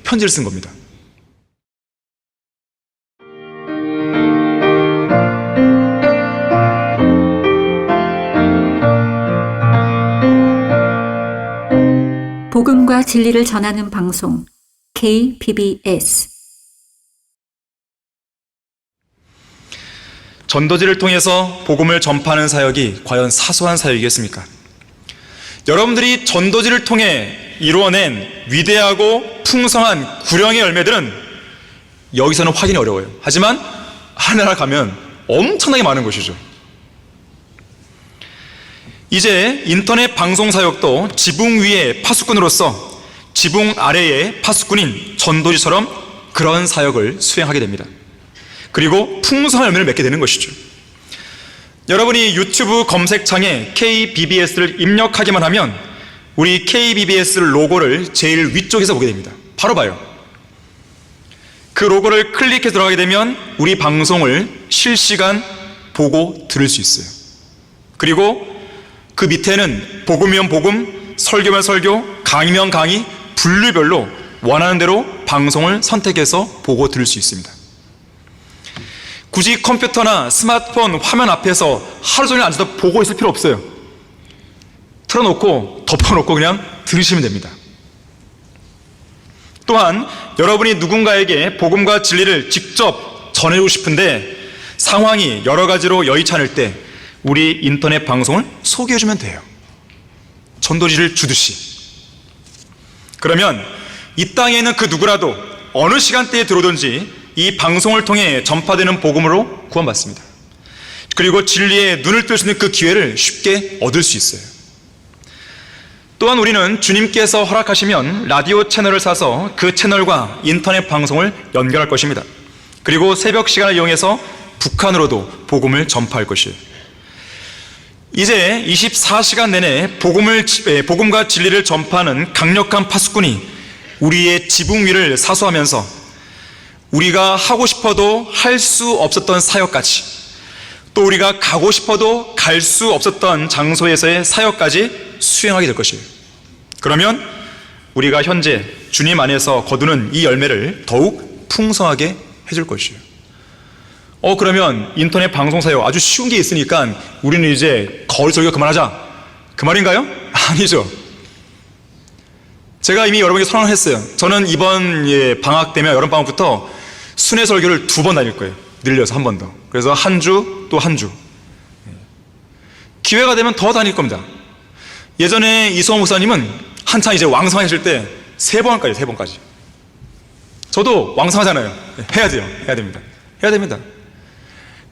편지를 쓴 겁니다. 복음과 진리를 전하는 방송 KBBS. 전도지를 통해서 복음을 전파하는 사역이 과연 사소한 사역이겠습니까? 여러분들이 전도지를 통해 이루어낸 위대하고 풍성한 구령의 열매들은 여기서는 확인이 어려워요. 하지만 하늘나라 가면 엄청나게 많은 것이죠. 이제 인터넷 방송 사역도 지붕 위의 파수꾼으로서 지붕 아래의 파수꾼인 전도지처럼 그런 사역을 수행하게 됩니다. 그리고 풍성한 열매를 맺게 되는 것이죠. 여러분이 유튜브 검색창에 KBBS를 입력하기만 하면 우리 KBBS 로고를 제일 위쪽에서 보게 됩니다. 바로 봐요. 그 로고를 클릭해 들어가게 되면 우리 방송을 실시간 보고 들을 수 있어요. 그리고 그 밑에는 복음이면 복음, 설교면 설교, 강의면 강의, 분류별로 원하는 대로 방송을 선택해서 보고 들을 수 있습니다. 굳이 컴퓨터나 스마트폰 화면 앞에서 하루 종일 앉아서 보고 있을 필요 없어요. 틀어놓고 덮어놓고 그냥 들으시면 됩니다. 또한 여러분이 누군가에게 복음과 진리를 직접 전해주고 싶은데 상황이 여러 가지로 여의치 않을 때 우리 인터넷 방송을 소개해주면 돼요. 전도지를 주듯이. 그러면 이 땅에 있는 그 누구라도 어느 시간대에 들어오든지 이 방송을 통해 전파되는 복음으로 구원받습니다. 그리고 진리에 눈을 뜰 수 있는 그 기회를 쉽게 얻을 수 있어요. 또한 우리는 주님께서 허락하시면 라디오 채널을 사서 그 채널과 인터넷 방송을 연결할 것입니다. 그리고 새벽 시간을 이용해서 북한으로도 복음을 전파할 것이에요. 이제 24시간 내내 복음과 진리를 전파하는 강력한 파수꾼이 우리의 지붕 위를 사수하면서 우리가 하고 싶어도 할 수 없었던 사역까지, 또 우리가 가고 싶어도 갈 수 없었던 장소에서의 사역까지 수행하게 될 것이에요. 그러면 우리가 현재 주님 안에서 거두는 이 열매를 더욱 풍성하게 해줄 것이에요. 그러면 인터넷 방송 사역 아주 쉬운 게 있으니까 우리는 이제 거리 설교 그만하자, 그 말인가요? 아니죠. 제가 이미 여러분에게 선언을 했어요. 저는 이번 방학 되면 여름방학부터 순회 설교를 2번 다닐 거예요. 늘려서 한 번 더. 그래서 한 주 또 한 주. 기회가 되면 더 다닐 겁니다. 예전에 이수호 목사님은 한창 이제 왕성하실 때 3번까지 3번까지. 저도 왕성하잖아요. 해야 돼요. 해야 됩니다. 해야 됩니다.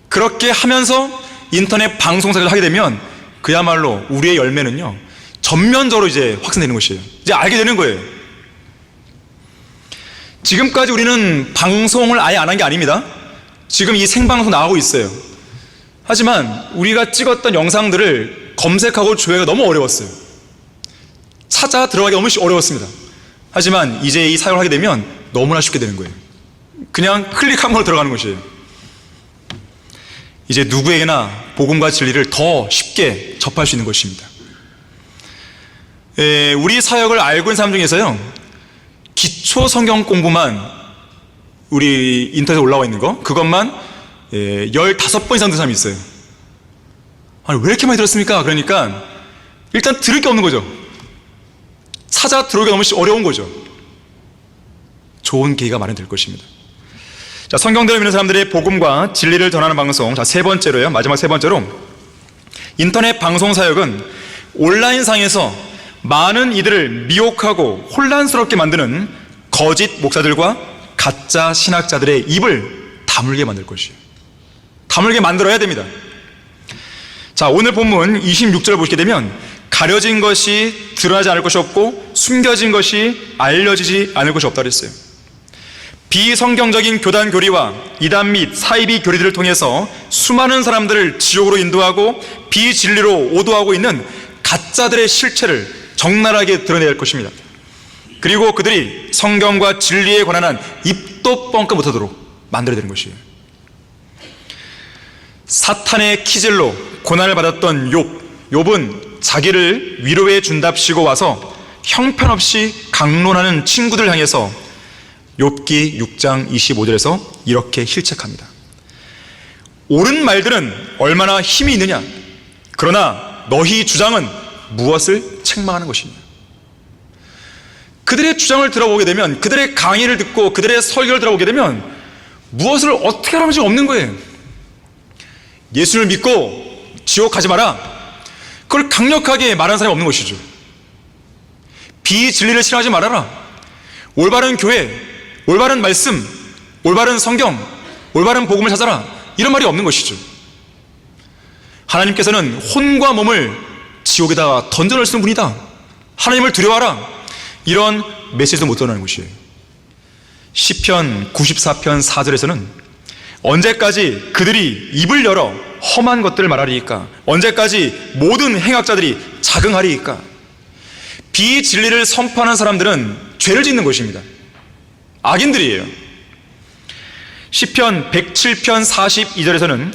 그렇게 하면서 인터넷 방송사를 하게 되면 그야말로 우리의 열매는요, 전면적으로 이제 확산되는 것이에요. 이제 알게 되는 거예요. 지금까지 우리는 방송을 아예 안 한 게 아닙니다. 지금 이 생방송 나가고 있어요. 하지만 우리가 찍었던 영상들을 검색하고 조회가 너무 어려웠어요. 찾아 들어가기 너무 어려웠습니다. 하지만 이제 이 사역을 하게 되면 너무나 쉽게 되는 거예요. 그냥 클릭 한 번으로 들어가는 것이에요. 이제 누구에게나 복음과 진리를 더 쉽게 접할 수 있는 것입니다. 우리 사역을 알고 있는 사람 중에서요, 기초 성경 공부만 우리 인터넷에 올라와 있는 거, 그것만 15번 이상 듣는 사람이 있어요. 아니, 왜 이렇게 많이 들었습니까? 그러니까 일단 들을 게 없는 거죠. 찾아 들어오기가 너무 어려운 거죠. 좋은 기회가 마련될 것입니다. 자, 성경대로 믿는 사람들의 복음과 진리를 전하는 방송. 자, 3번째로요. 마지막 3번째로, 인터넷 방송 사역은 온라인상에서 많은 이들을 미혹하고 혼란스럽게 만드는 거짓 목사들과 가짜 신학자들의 입을 다물게 만들 것이에요. 다물게 만들어야 됩니다. 자, 오늘 본문 26절을 보시게 되면 가려진 것이 드러나지 않을 것이 없고 숨겨진 것이 알려지지 않을 것이 없다고 했어요. 비성경적인 교단 교리와 이단 및 사이비 교리들을 통해서 수많은 사람들을 지옥으로 인도하고 비진리로 오도하고 있는 가짜들의 실체를 적나라하게 드러내야 할 것입니다. 그리고 그들이 성경과 진리에 관한 한 입도 뻥끗 못하도록 만들어야 되는 것이에요. 사탄의 키질로 고난을 받았던 욥은 자기를 위로해 준답시고 와서 형편없이 강론하는 친구들 향해서 욥기 6장 25절에서 이렇게 실책합니다. 옳은 말들은 얼마나 힘이 있느냐, 그러나 너희 주장은 무엇을 책망하는 것이냐. 그들의 주장을 들어보게 되면, 그들의 강의를 듣고 그들의 설교를 들어보게 되면 무엇을 어떻게 하는지 없는 거예요. 예수를 믿고 지옥 가지 마라, 그걸 강력하게 말하는 사람이 없는 것이죠. 비진리를 싫어하지 말아라, 올바른 교회, 올바른 말씀, 올바른 성경, 올바른 복음을 찾아라, 이런 말이 없는 것이죠. 하나님께서는 혼과 몸을 지옥에다 던져놓을 수 있는 분이다, 하나님을 두려워하라, 이런 메시지도 못 전하는 것이에요. 시편 94편 4절에서는 언제까지 그들이 입을 열어 험한 것들을 말하리이까, 언제까지 모든 행악자들이 자긍하리이까. 비진리를 선포하는 사람들은 죄를 짓는 것입니다. 악인들이에요. 시편 107편 42절에서는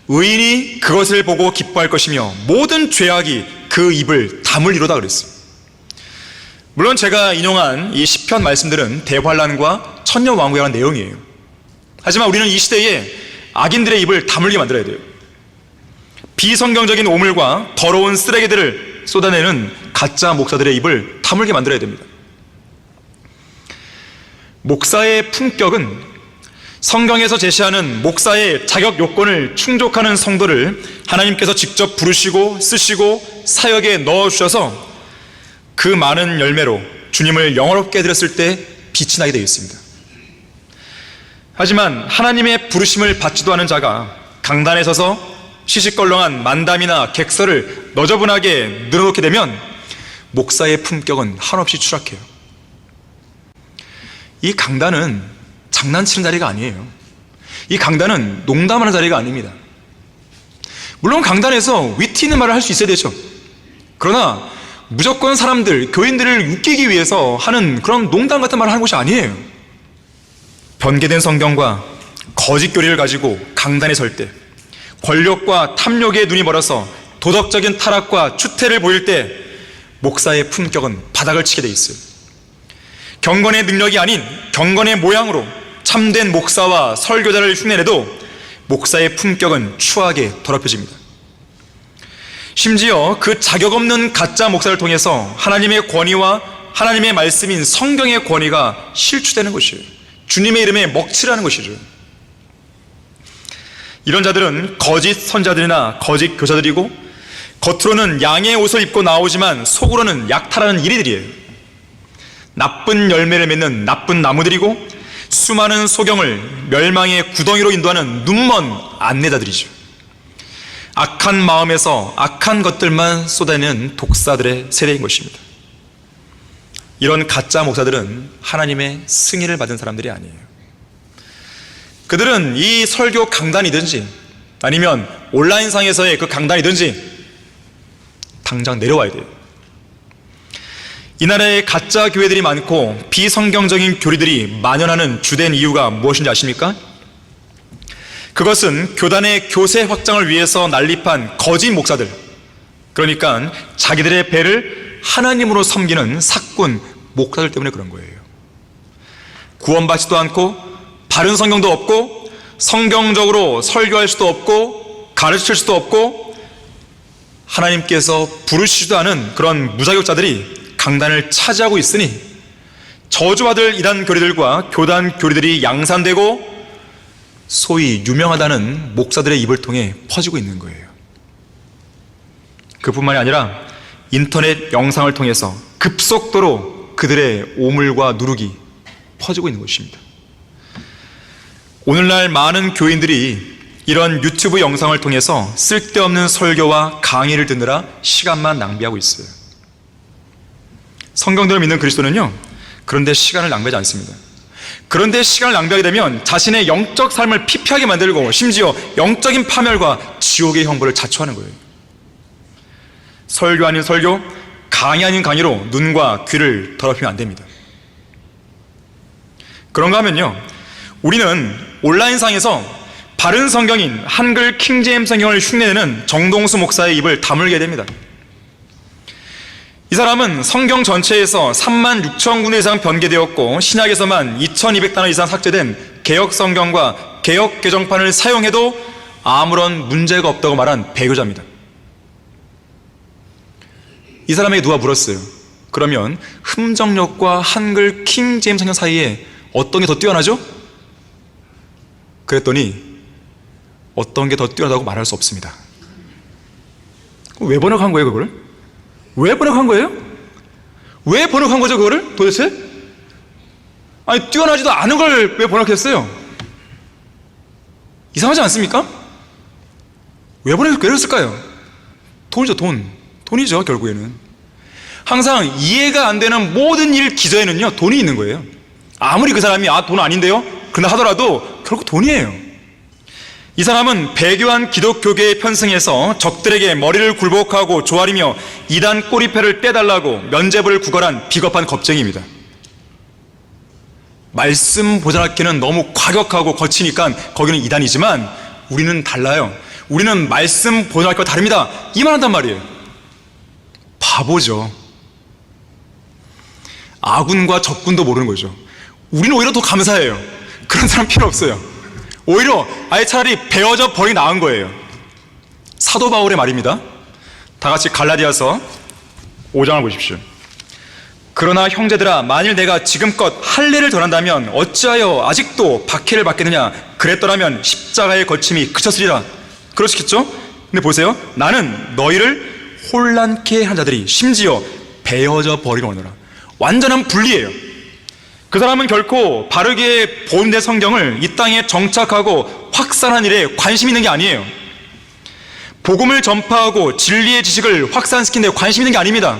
의인이 그것을 보고 기뻐할 것이며 모든 죄악이 그 입을 다물리로다 그랬어요. 물론 제가 인용한 이 시편 말씀들은 대환란과 천년왕국에 관한 내용이에요. 하지만 우리는 이 시대에 악인들의 입을 다물게 만들어야 돼요. 비성경적인 오물과 더러운 쓰레기들을 쏟아내는 가짜 목사들의 입을 다물게 만들어야 됩니다. 목사의 품격은 성경에서 제시하는 목사의 자격 요건을 충족하는 성도를 하나님께서 직접 부르시고 쓰시고 사역에 넣어주셔서 그 많은 열매로 주님을 영화롭게 드렸을 때 빛이 나게 되어 있습니다. 하지만 하나님의 부르심을 받지도 않은 자가 강단에 서서 시시껄렁한 만담이나 객설을 너저분하게 늘어놓게 되면 목사의 품격은 한없이 추락해요. 이 강단은 장난치는 자리가 아니에요. 이 강단은 농담하는 자리가 아닙니다. 물론 강단에서 위트 있는 말을 할 수 있어야 되죠. 그러나 무조건 사람들, 교인들을 웃기기 위해서 하는 그런 농담 같은 말을 하는 곳이 아니에요. 변개된 성경과 거짓 교리를 가지고 강단에 설 때, 권력과 탐욕에 눈이 멀어서 도덕적인 타락과 추태를 보일 때 목사의 품격은 바닥을 치게 돼 있어요. 경건의 능력이 아닌 경건의 모양으로 참된 목사와 설교자를 흉내내도 목사의 품격은 추하게 더럽혀집니다. 심지어 그 자격 없는 가짜 목사를 통해서 하나님의 권위와 하나님의 말씀인 성경의 권위가 실추되는 것이에요. 주님의 이름에 먹칠하는 것이죠. 이런 자들은 거짓 선자들이나 거짓 교사들이고 겉으로는 양의 옷을 입고 나오지만 속으로는 약탈하는 이리들이에요. 나쁜 열매를 맺는 나쁜 나무들이고 수많은 소경을 멸망의 구덩이로 인도하는 눈먼 안내자들이죠. 악한 마음에서 악한 것들만 쏟아내는 독사들의 세대인 것입니다. 이런 가짜 목사들은 하나님의 승인을 받은 사람들이 아니에요. 그들은 이 설교 강단이든지 아니면 온라인상에서의 그 강단이든지 당장 내려와야 돼요. 이 나라에 가짜 교회들이 많고 비성경적인 교리들이 만연하는 주된 이유가 무엇인지 아십니까? 그것은 교단의 교세 확장을 위해서 난립한 거짓 목사들, 그러니까 자기들의 배를 하나님으로 섬기는 사꾼 목사들 때문에 그런 거예요. 구원받지도 않고 바른 성경도 없고 성경적으로 설교할 수도 없고 가르칠 수도 없고 하나님께서 부르시지도 않은 그런 무자격자들이 강단을 차지하고 있으니 저주받을 이단 교리들과 교단 교리들이 양산되고 소위 유명하다는 목사들의 입을 통해 퍼지고 있는 거예요. 그뿐만이 아니라 인터넷 영상을 통해서 급속도로 그들의 오물과 누룩이 퍼지고 있는 것입니다. 오늘날 많은 교인들이 이런 유튜브 영상을 통해서 쓸데없는 설교와 강의를 듣느라 시간만 낭비하고 있어요. 성경대로 믿는 그리스도는요, 그런데 시간을 낭비하지 않습니다. 그런데 시간을 낭비하게 되면 자신의 영적 삶을 피폐하게 만들고 심지어 영적인 파멸과 지옥의 형벌을 자초하는 거예요. 설교 아닌 설교, 강의 아닌 강의로 눈과 귀를 더럽히면 안 됩니다. 그런가 하면요, 우리는 온라인상에서 바른 성경인 한글 킹제임스 성경을 흉내내는 정동수 목사의 입을 다물게 됩니다. 이 사람은 성경 전체에서 36,000군데 이상 변개되었고 신약에서만 2,200단어 이상 삭제된 개역 성경과 개역 개정판을 사용해도 아무런 문제가 없다고 말한 배교자입니다. 이 사람에게 누가 물었어요. 그러면 흠정역과 한글 킹제임스 성경 사이에 어떤 게 더 뛰어나죠? 그랬더니 어떤 게 더 뛰어나다고 말할 수 없습니다. 왜 번역한 거예요, 그거를? 왜 번역한 거예요? 왜 번역한 거죠, 그거를? 도대체? 아니, 뛰어나지도 않은 걸 왜 번역했어요? 이상하지 않습니까? 왜 번역했을까요? 돈이죠, 돈. 돈이죠, 결국에는. 항상 이해가 안 되는 모든 일 기저에는요, 돈이 있는 거예요. 아무리 그 사람이 돈 아닌데요? 그런다 하더라도 결국 돈이에요. 이 사람은 배교한 기독교계에 편승해서 적들에게 머리를 굴복하고 조아리며 이단 꼬리패를 떼달라고 면죄부를 구걸한 비겁한 겁쟁이입니다. 말씀 보존하기는 너무 과격하고 거치니까 거기는 이단이지만 우리는 달라요. 우리는 말씀 보존할 거 다릅니다. 이 말 한단 말이에요. 바보죠. 아군과 적군도 모르는 거죠. 우리는 오히려 더 감사해요. 그런 사람 필요 없어요. 오히려 아예 차라리 베어져 버리기 나은 거예요. 사도 바울의 말입니다. 다 같이 갈라디아서 5장을 보십시오. 그러나 형제들아, 만일 내가 지금껏 할례를 전한다면 어찌하여 아직도 박해를 받겠느냐? 그랬더라면 십자가의 거침이 그쳤으리라. 그러시겠죠? 근데 보세요. 나는 너희를 혼란케 한 자들이 심지어 베어져 버리려노라. 완전한 분리예요. 그 사람은 결코 바르게 본된 성경을 이 땅에 정착하고 확산한 일에 관심 있는 게 아니에요. 복음을 전파하고 진리의 지식을 확산시키는 데 관심 있는 게 아닙니다.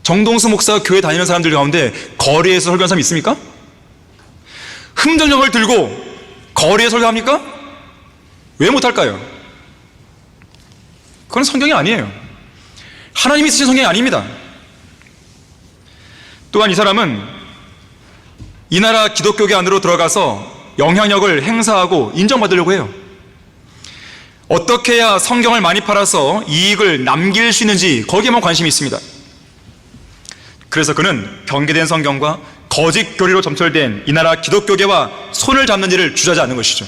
정동수 목사가 교회 다니는 사람들 가운데 거리에서 설교하는 사람 있습니까? 흥정령을 들고 거리에 설교합니까? 왜 못할까요? 그건 성경이 아니에요. 하나님이 쓰신 성경이 아닙니다. 또한 이 사람은 이 나라 기독교계 안으로 들어가서 영향력을 행사하고 인정받으려고 해요. 어떻게 해야 성경을 많이 팔아서 이익을 남길 수 있는지 거기에만 관심이 있습니다. 그래서 그는 변개된 성경과 거짓 교리로 점철된 이 나라 기독교계와 손을 잡는 일을 주저하지 않는 것이죠.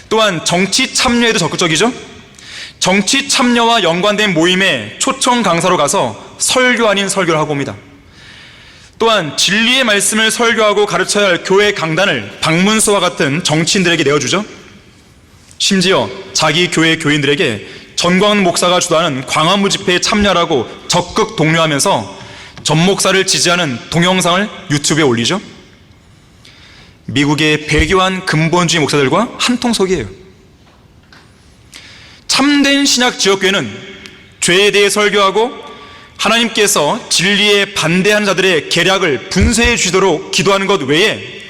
또한 정치 참여에도 적극적이죠. 정치 참여와 연관된 모임에 초청 강사로 가서 설교 아닌 설교를 하고 옵니다. 또한 진리의 말씀을 설교하고 가르쳐야 할 교회 강단을 박문수와 같은 정치인들에게 내어주죠. 심지어 자기 교회 교인들에게 전광훈 목사가 주도하는 광화문 집회에 참여하라고 적극 독려하면서 전 목사를 지지하는 동영상을 유튜브에 올리죠. 미국의 배교한 근본주의 목사들과 한통속이에요. 참된 신약 지역교회는 죄에 대해 설교하고 하나님께서 진리에 반대하는 자들의 계략을 분쇄해 주시도록 기도하는 것 외에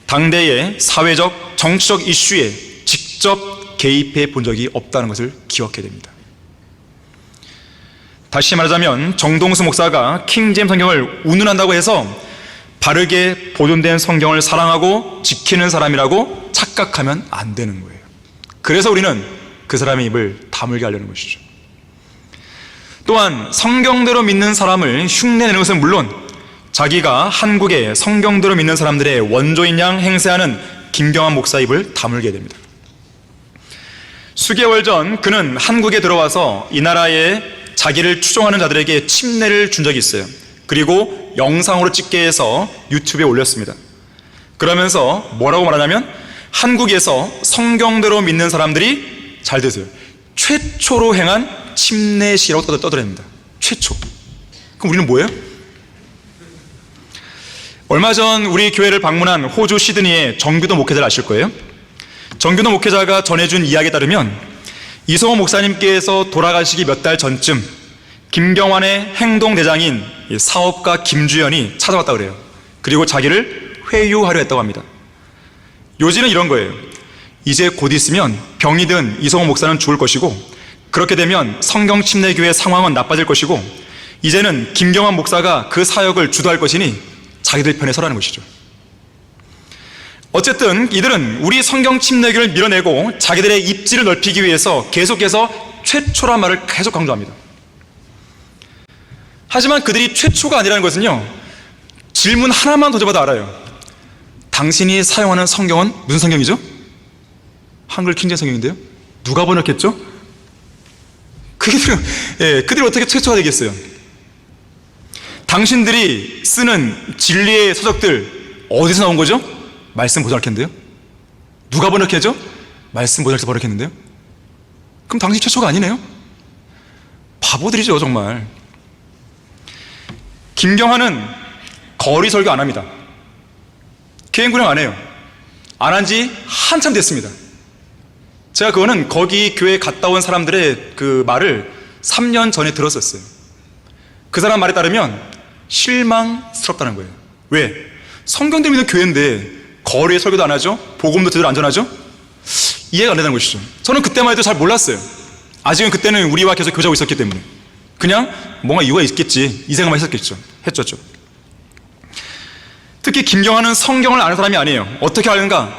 당대의 사회적, 정치적 이슈에 직접 개입해 본 적이 없다는 것을 기억해야 됩니다. 다시 말하자면 정동수 목사가 킹제임 성경을 운운한다고 해서 바르게 보존된 성경을 사랑하고 지키는 사람이라고 착각하면 안 되는 거예요. 그래서 우리는 그 사람의 입을 다물게 하려는 것이죠. 또한 성경대로 믿는 사람을 흉내내는 것은 물론 자기가 한국의 성경대로 믿는 사람들의 원조인 양 행세하는 김경환 목사 입을 다물게 됩니다. 수개월 전 그는 한국에 들어와서 이 나라에 자기를 추종하는 자들에게 침례를 준 적이 있어요. 그리고 영상으로 찍게 해서 유튜브에 올렸습니다. 그러면서 뭐라고 말하냐면 한국에서 성경대로 믿는 사람들이, 잘 들으세요, 최초로 행한 침례시라고 떠들어냅니다. 최초. 그럼 우리는 뭐예요? 얼마 전 우리 교회를 방문한 호주 시드니의 정규도 목회자를 아실 거예요. 정규도 목회자가 전해준 이야기에 따르면 이성호 목사님께서 돌아가시기 몇 달 전쯤 김경환의 행동대장인 사업가 김주연이 찾아왔다 그래요. 그리고 자기를 회유하려 했다고 합니다. 요지는 이런 거예요. 이제 곧 있으면 병이 든 이성호 목사는 죽을 것이고, 그렇게 되면 성경침례교회 상황은 나빠질 것이고, 이제는 김경환 목사가 그 사역을 주도할 것이니 자기들 편에 서라는 것이죠. 어쨌든 이들은 우리 성경침례교를 밀어내고 자기들의 입지를 넓히기 위해서 계속해서 최초란 말을 계속 강조합니다. 하지만 그들이 최초가 아니라는 것은요, 질문 하나만 던져봐도 알아요. 당신이 사용하는 성경은 무슨 성경이죠? 한글 킹제임 성경인데요. 누가 번역했죠? 그들이 어떻게 최초가 되겠어요? 당신들이 쓰는 진리의 서적들 어디서 나온 거죠? 말씀 보살캔데요. 누가 번역했죠? 말씀 보살해서 번역했는데요. 그럼 당신 최초가 아니네요. 바보들이죠 정말. 김경환은 거리 설교 안 합니다. 개인구령 안 해요. 안 한 지 한참 됐습니다. 제가 그거는 거기 교회 갔다 온 사람들의 그 말을 3년 전에 들었었어요. 그 사람 말에 따르면 실망스럽다는 거예요. 왜? 성경대로 믿는 교회인데 거리에 설교도 안 하죠? 복음도 제대로 안 전하죠? 이해가 안 되는 것이죠. 저는 그때만 해도 잘 몰랐어요. 아직은 그때는 우리와 계속 교제하고 있었기 때문에 그냥 뭔가 이유가 있겠지 이 생각만 했었죠. 특히 김경환은 성경을 아는 사람이 아니에요. 어떻게 아는가?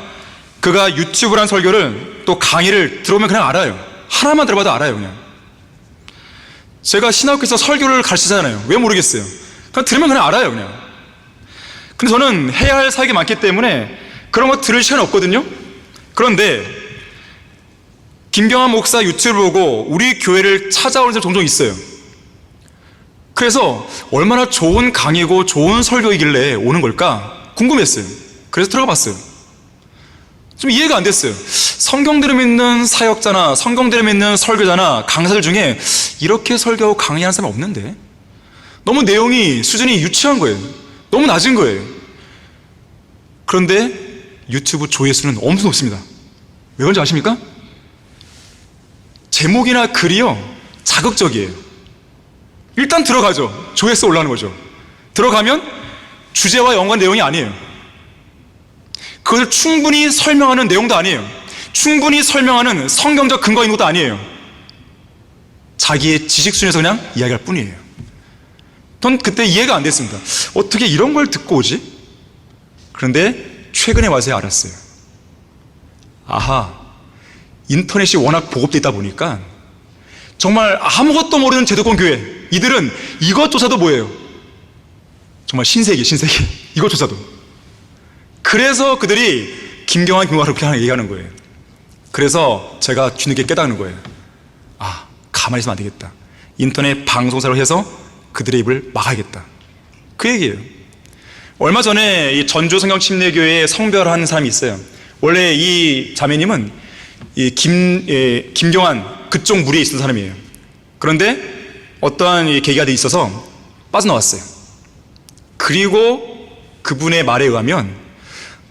그가 유튜브란 설교를 또 강의를 들어오면 그냥 알아요. 하나만 들어봐도 알아요. 그냥 제가 신학교에서 설교를 가르치잖아요. 왜 모르겠어요? 그냥 들으면 그냥 알아요, 그냥. 근데 저는 해야 할 사역이 많기 때문에 그런 거 들을 시간이 없거든요. 그런데 김경환 목사 유튜브를 보고 우리 교회를 찾아오는 사람이 종종 있어요. 그래서 얼마나 좋은 강의고 좋은 설교이길래 오는 걸까 궁금했어요. 그래서 들어가 봤어요. 좀 이해가 안 됐어요. 성경대로 믿는 사역자나 성경대로 믿는 설교자나 강사들 중에 이렇게 설교하고 강의하는 사람이 없는데, 너무 내용이 수준이 유치한 거예요. 너무 낮은 거예요. 그런데 유튜브 조회수는 엄청 높습니다. 왜 그런지 아십니까? 제목이나 글이요 자극적이에요. 일단 들어가죠. 조회수 올라가는 거죠. 들어가면 주제와 연관 내용이 아니에요. 그것을 충분히 설명하는 내용도 아니에요. 충분히 설명하는 성경적 근거가 있는 것도 아니에요. 자기의 지식 수준에서 그냥 이야기할 뿐이에요. 전 그때 이해가 안 됐습니다. 어떻게 이런 걸 듣고 오지? 그런데 최근에 와서야 알았어요. 아하, 인터넷이 워낙 보급되어 있다 보니까 정말 아무것도 모르는 제도권 교회, 이들은 이것조차도 뭐예요? 정말 신세계 이것조차도. 그래서 그들이 김경환 그렇게 얘기하는 거예요. 그래서 제가 뒤늦게 깨닫는 거예요. 아, 가만히 있으면 안 되겠다. 인터넷 방송사로 해서 그들의 입을 막아야겠다. 그 얘기예요. 얼마 전에 이 전주 성경침례교회에 성별한 사람이 있어요. 원래 이 자매님은 이 김경환 그쪽 무리에 있던 사람이에요. 그런데 어떠한 계기가 돼 있어서 빠져나왔어요. 그리고 그분의 말에 의하면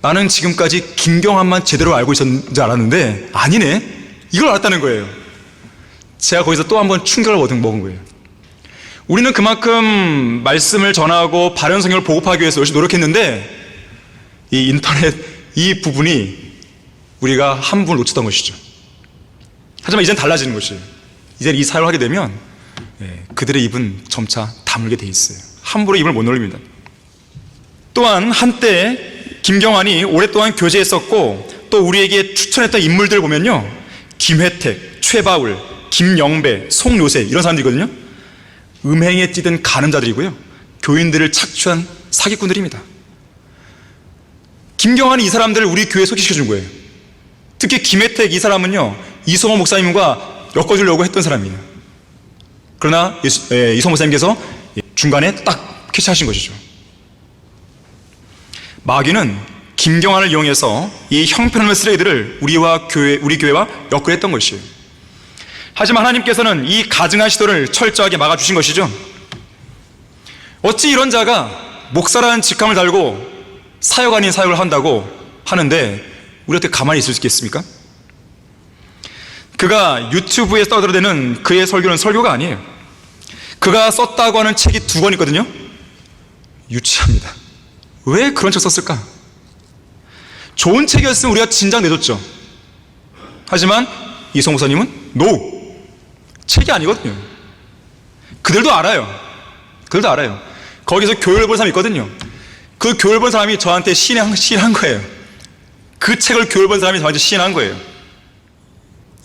나는 지금까지 김경환만 제대로 알고 있었는 줄 알았는데 아니네, 이걸 알았다는 거예요. 제가 거기서 또 한 번 충격을 먹은 거예요. 우리는 그만큼 말씀을 전하고 바른 성경을 보급하기 위해서 열심히 노력했는데 이 인터넷 이 부분이 우리가 한 부분을 놓쳤던 것이죠. 하지만 이제는 달라지는 것이에요. 이제 이 사역을 하게 되면 그들의 입은 점차 다물게 돼 있어요. 함부로 입을 못 놀립니다. 또한 한때 김경환이 오랫동안 교제했었고 또 우리에게 추천했던 인물들을 보면요, 김혜택, 최바울, 김영배, 송요셉 이런 사람들이거든요. 음행에 찌든 간음자들이고요, 교인들을 착취한 사기꾼들입니다. 김경환이 이 사람들을 우리 교회에 소개시켜준 거예요. 특히 김혜택 이 사람은요, 이성호 목사님과 엮어주려고 했던 사람이에요. 그러나 이성호 목사님께서 중간에 딱 캐치하신 것이죠. 마귀는 김경환을 이용해서 이 형편없는 쓰레기들을 우리 교회와 엮어했던 것이에요. 하지만 하나님께서는 이 가증한 시도를 철저하게 막아주신 것이죠. 어찌 이런 자가 목사라는 직함을 달고 사역 아닌 사역을 한다고 하는데 우리 어떻게 가만히 있을 수 있겠습니까? 그가 유튜브에 떠들어대는 그의 설교는 설교가 아니에요. 그가 썼다고 하는 책이 2권 있거든요. 유치합니다. 왜 그런 책 썼을까? 좋은 책이었으면 우리가 진작 내줬죠. 하지만 이성 목사님은 NO! 책이 아니거든요. 그들도 알아요. 거기서 교회를 본 사람이 있거든요. 그 교회를 본 사람이 저한테 시인한 거예요. 그 책을 교회를 본 사람이 저한테 시인한 거예요.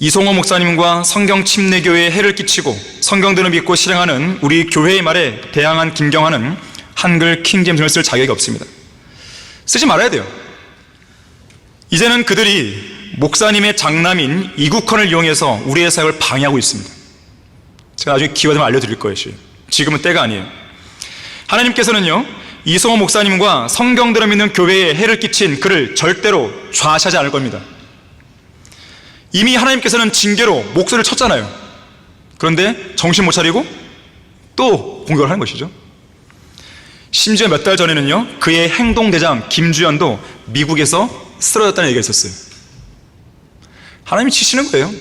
이성호 목사님과 성경침례교회에 해를 끼치고 성경대로 믿고 실행하는 우리 교회의 말에 대항한 김경환은 한글 킹제임스를 쓸 자격이 없습니다. 쓰지 말아야 돼요. 이제는 그들이 목사님의 장남인 이국헌을 이용해서 우리의 사역을 방해하고 있습니다. 제가 나중에 기회가 되면 알려드릴 거예요. 지금은 때가 아니에요. 하나님께서는요, 이성호 목사님과 성경대로 믿는 교회에 해를 끼친 그를 절대로 좌시하지 않을 겁니다. 이미 하나님께서는 징계로 목소리를 쳤잖아요. 그런데 정신 못 차리고 또 공격을 하는 것이죠. 심지어 몇 달 전에는요, 그의 행동대장 김주현도 미국에서 쓰러졌다는 얘기가 있었어요. 하나님이 치시는 거예요.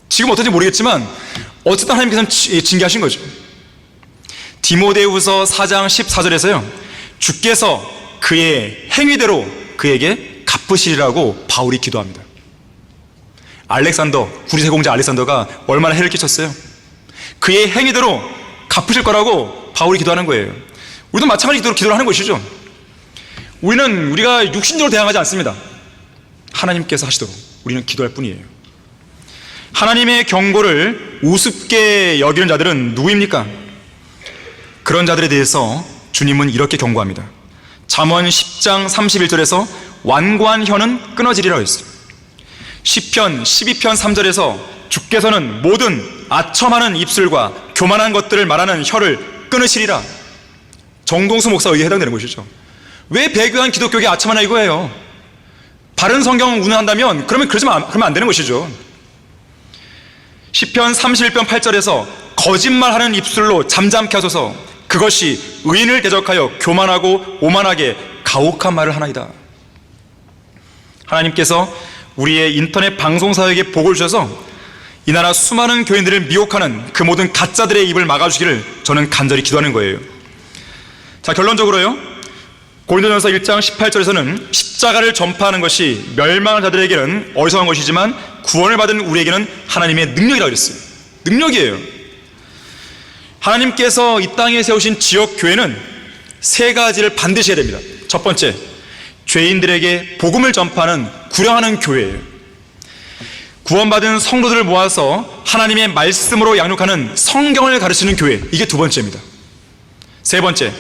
지금 어떤지 모르겠지만 어쨌든 하나님께서는 징계하신 거죠. 디모데후서 4장 14절에서요, 주께서 그의 행위대로 그에게 갚으시리라고 바울이 기도합니다. 알렉산더, 구리세공자 알렉산더가 얼마나 해를 끼쳤어요. 그의 행위대로 갚으실 거라고 바울이 기도하는 거예요. 우리도 마찬가지 기도를 하는 것이죠. 우리가 육신적으로 대항하지 않습니다. 하나님께서 하시도록 우리는 기도할 뿐이에요. 하나님의 경고를 우습게 여기는 자들은 누구입니까? 그런 자들에 대해서 주님은 이렇게 경고합니다. 잠언 10장 31절에서 완고한 혀는 끊어지리라고 했어요. 시편 12편 3절에서 주께서는 모든 아첨하는 입술과 교만한 것들을 말하는 혀를 끊으시리라. 정동수 목사에 의해 해당되는 것이죠. 왜 배교한 기독교계 아첨하나 이거예요. 바른 성경을 운운한다면 그러면 그러면 안 되는 것이죠. 시편 31편 8절에서 거짓말하는 입술로 잠잠케 하소서. 그것이 의인을 대적하여 교만하고 오만하게 가혹한 말을 하나이다. 하나님께서 우리의 인터넷 방송사역에 복을 주셔서 이 나라 수많은 교인들을 미혹하는 그 모든 가짜들의 입을 막아주기를 저는 간절히 기도하는 거예요. 자, 결론적으로요, 고린도전서 1장 18절에서는 십자가를 전파하는 것이 멸망한 자들에게는 어리석은 것이지만 구원을 받은 우리에게는 하나님의 능력이라고 그랬어요. 능력이에요. 하나님께서 이 땅에 세우신 지역교회는 세 가지를 반드시 해야 됩니다. 첫 번째, 죄인들에게 복음을 전파하는 구령하는 교회예요. 구원받은 성도들을 모아서 하나님의 말씀으로 양육하는 성경을 가르치는 교회, 이게 두 번째입니다. 세 번째,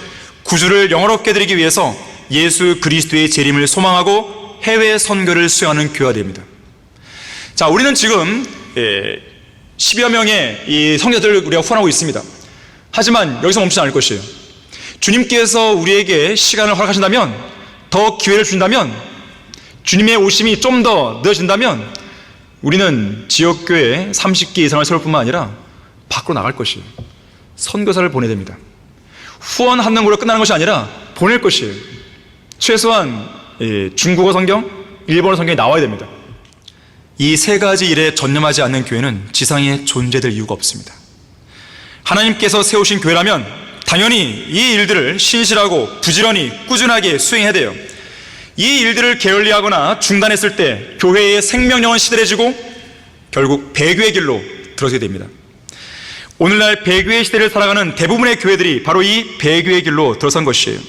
구주를 영화롭게 드리기 위해서 예수 그리스도의 재림을 소망하고 해외 선교를 수행하는 교회가 됩니다. 자, 우리는 지금 10여 명의 이 성도들을 우리가 후원하고 있습니다. 하지만 여기서 멈추지 않을 것이에요. 주님께서 우리에게 시간을 허락하신다면, 더 기회를 주신다면, 주님의 오심이 좀 더 늦어진다면 우리는 지역교회 30개 이상을 세울 뿐만 아니라 밖으로 나갈 것이에요. 선교사를 보내야 됩니다. 후원하는 걸로 끝나는 것이 아니라 보낼 것이에요. 최소한 중국어 성경, 일본어 성경이 나와야 됩니다. 이 세 가지 일에 전념하지 않는 교회는 지상에 존재될 이유가 없습니다. 하나님께서 세우신 교회라면 당연히 이 일들을 신실하고 부지런히 꾸준하게 수행해야 돼요. 이 일들을 게을리하거나 중단했을 때 교회의 생명력은 시들해지고 결국 배교의 길로 들어서게 됩니다. 오늘날 배교의 시대를 살아가는 대부분의 교회들이 바로 이 배교의 길로 들어선 것이에요.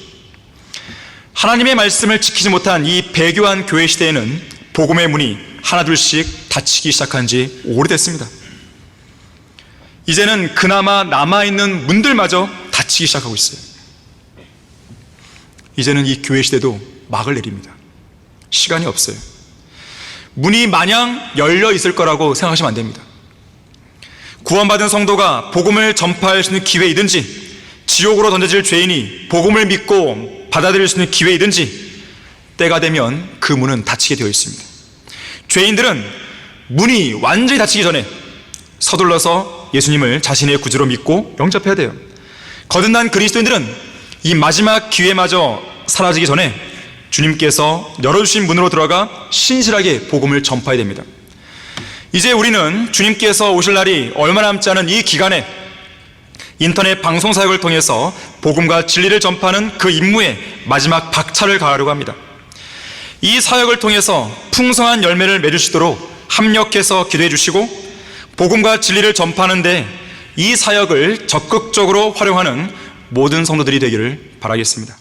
하나님의 말씀을 지키지 못한 이 배교한 교회 시대에는 복음의 문이 하나둘씩 닫히기 시작한 지 오래됐습니다. 이제는 그나마 남아있는 문들마저 닫히기 시작하고 있어요. 이제는 이 교회 시대도 막을 내립니다. 시간이 없어요. 문이 마냥 열려 있을 거라고 생각하시면 안 됩니다. 구원받은 성도가 복음을 전파할 수 있는 기회이든지, 지옥으로 던져질 죄인이 복음을 믿고 받아들일 수 있는 기회이든지, 때가 되면 그 문은 닫히게 되어 있습니다. 죄인들은 문이 완전히 닫히기 전에 서둘러서 예수님을 자신의 구주로 믿고 영접해야 돼요. 거듭난 그리스도인들은 이 마지막 기회마저 사라지기 전에 주님께서 열어주신 문으로 들어가 신실하게 복음을 전파해야 됩니다. 이제 우리는 주님께서 오실 날이 얼마 남지 않은 이 기간에 인터넷 방송사역을 통해서 복음과 진리를 전파하는 그 임무에 마지막 박차를 가하려고 합니다. 이 사역을 통해서 풍성한 열매를 맺으시도록 합력해서 기도해 주시고, 복음과 진리를 전파하는데 이 사역을 적극적으로 활용하는 모든 성도들이 되기를 바라겠습니다.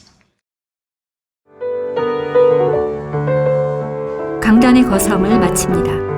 강단의 거sam을 마칩니다.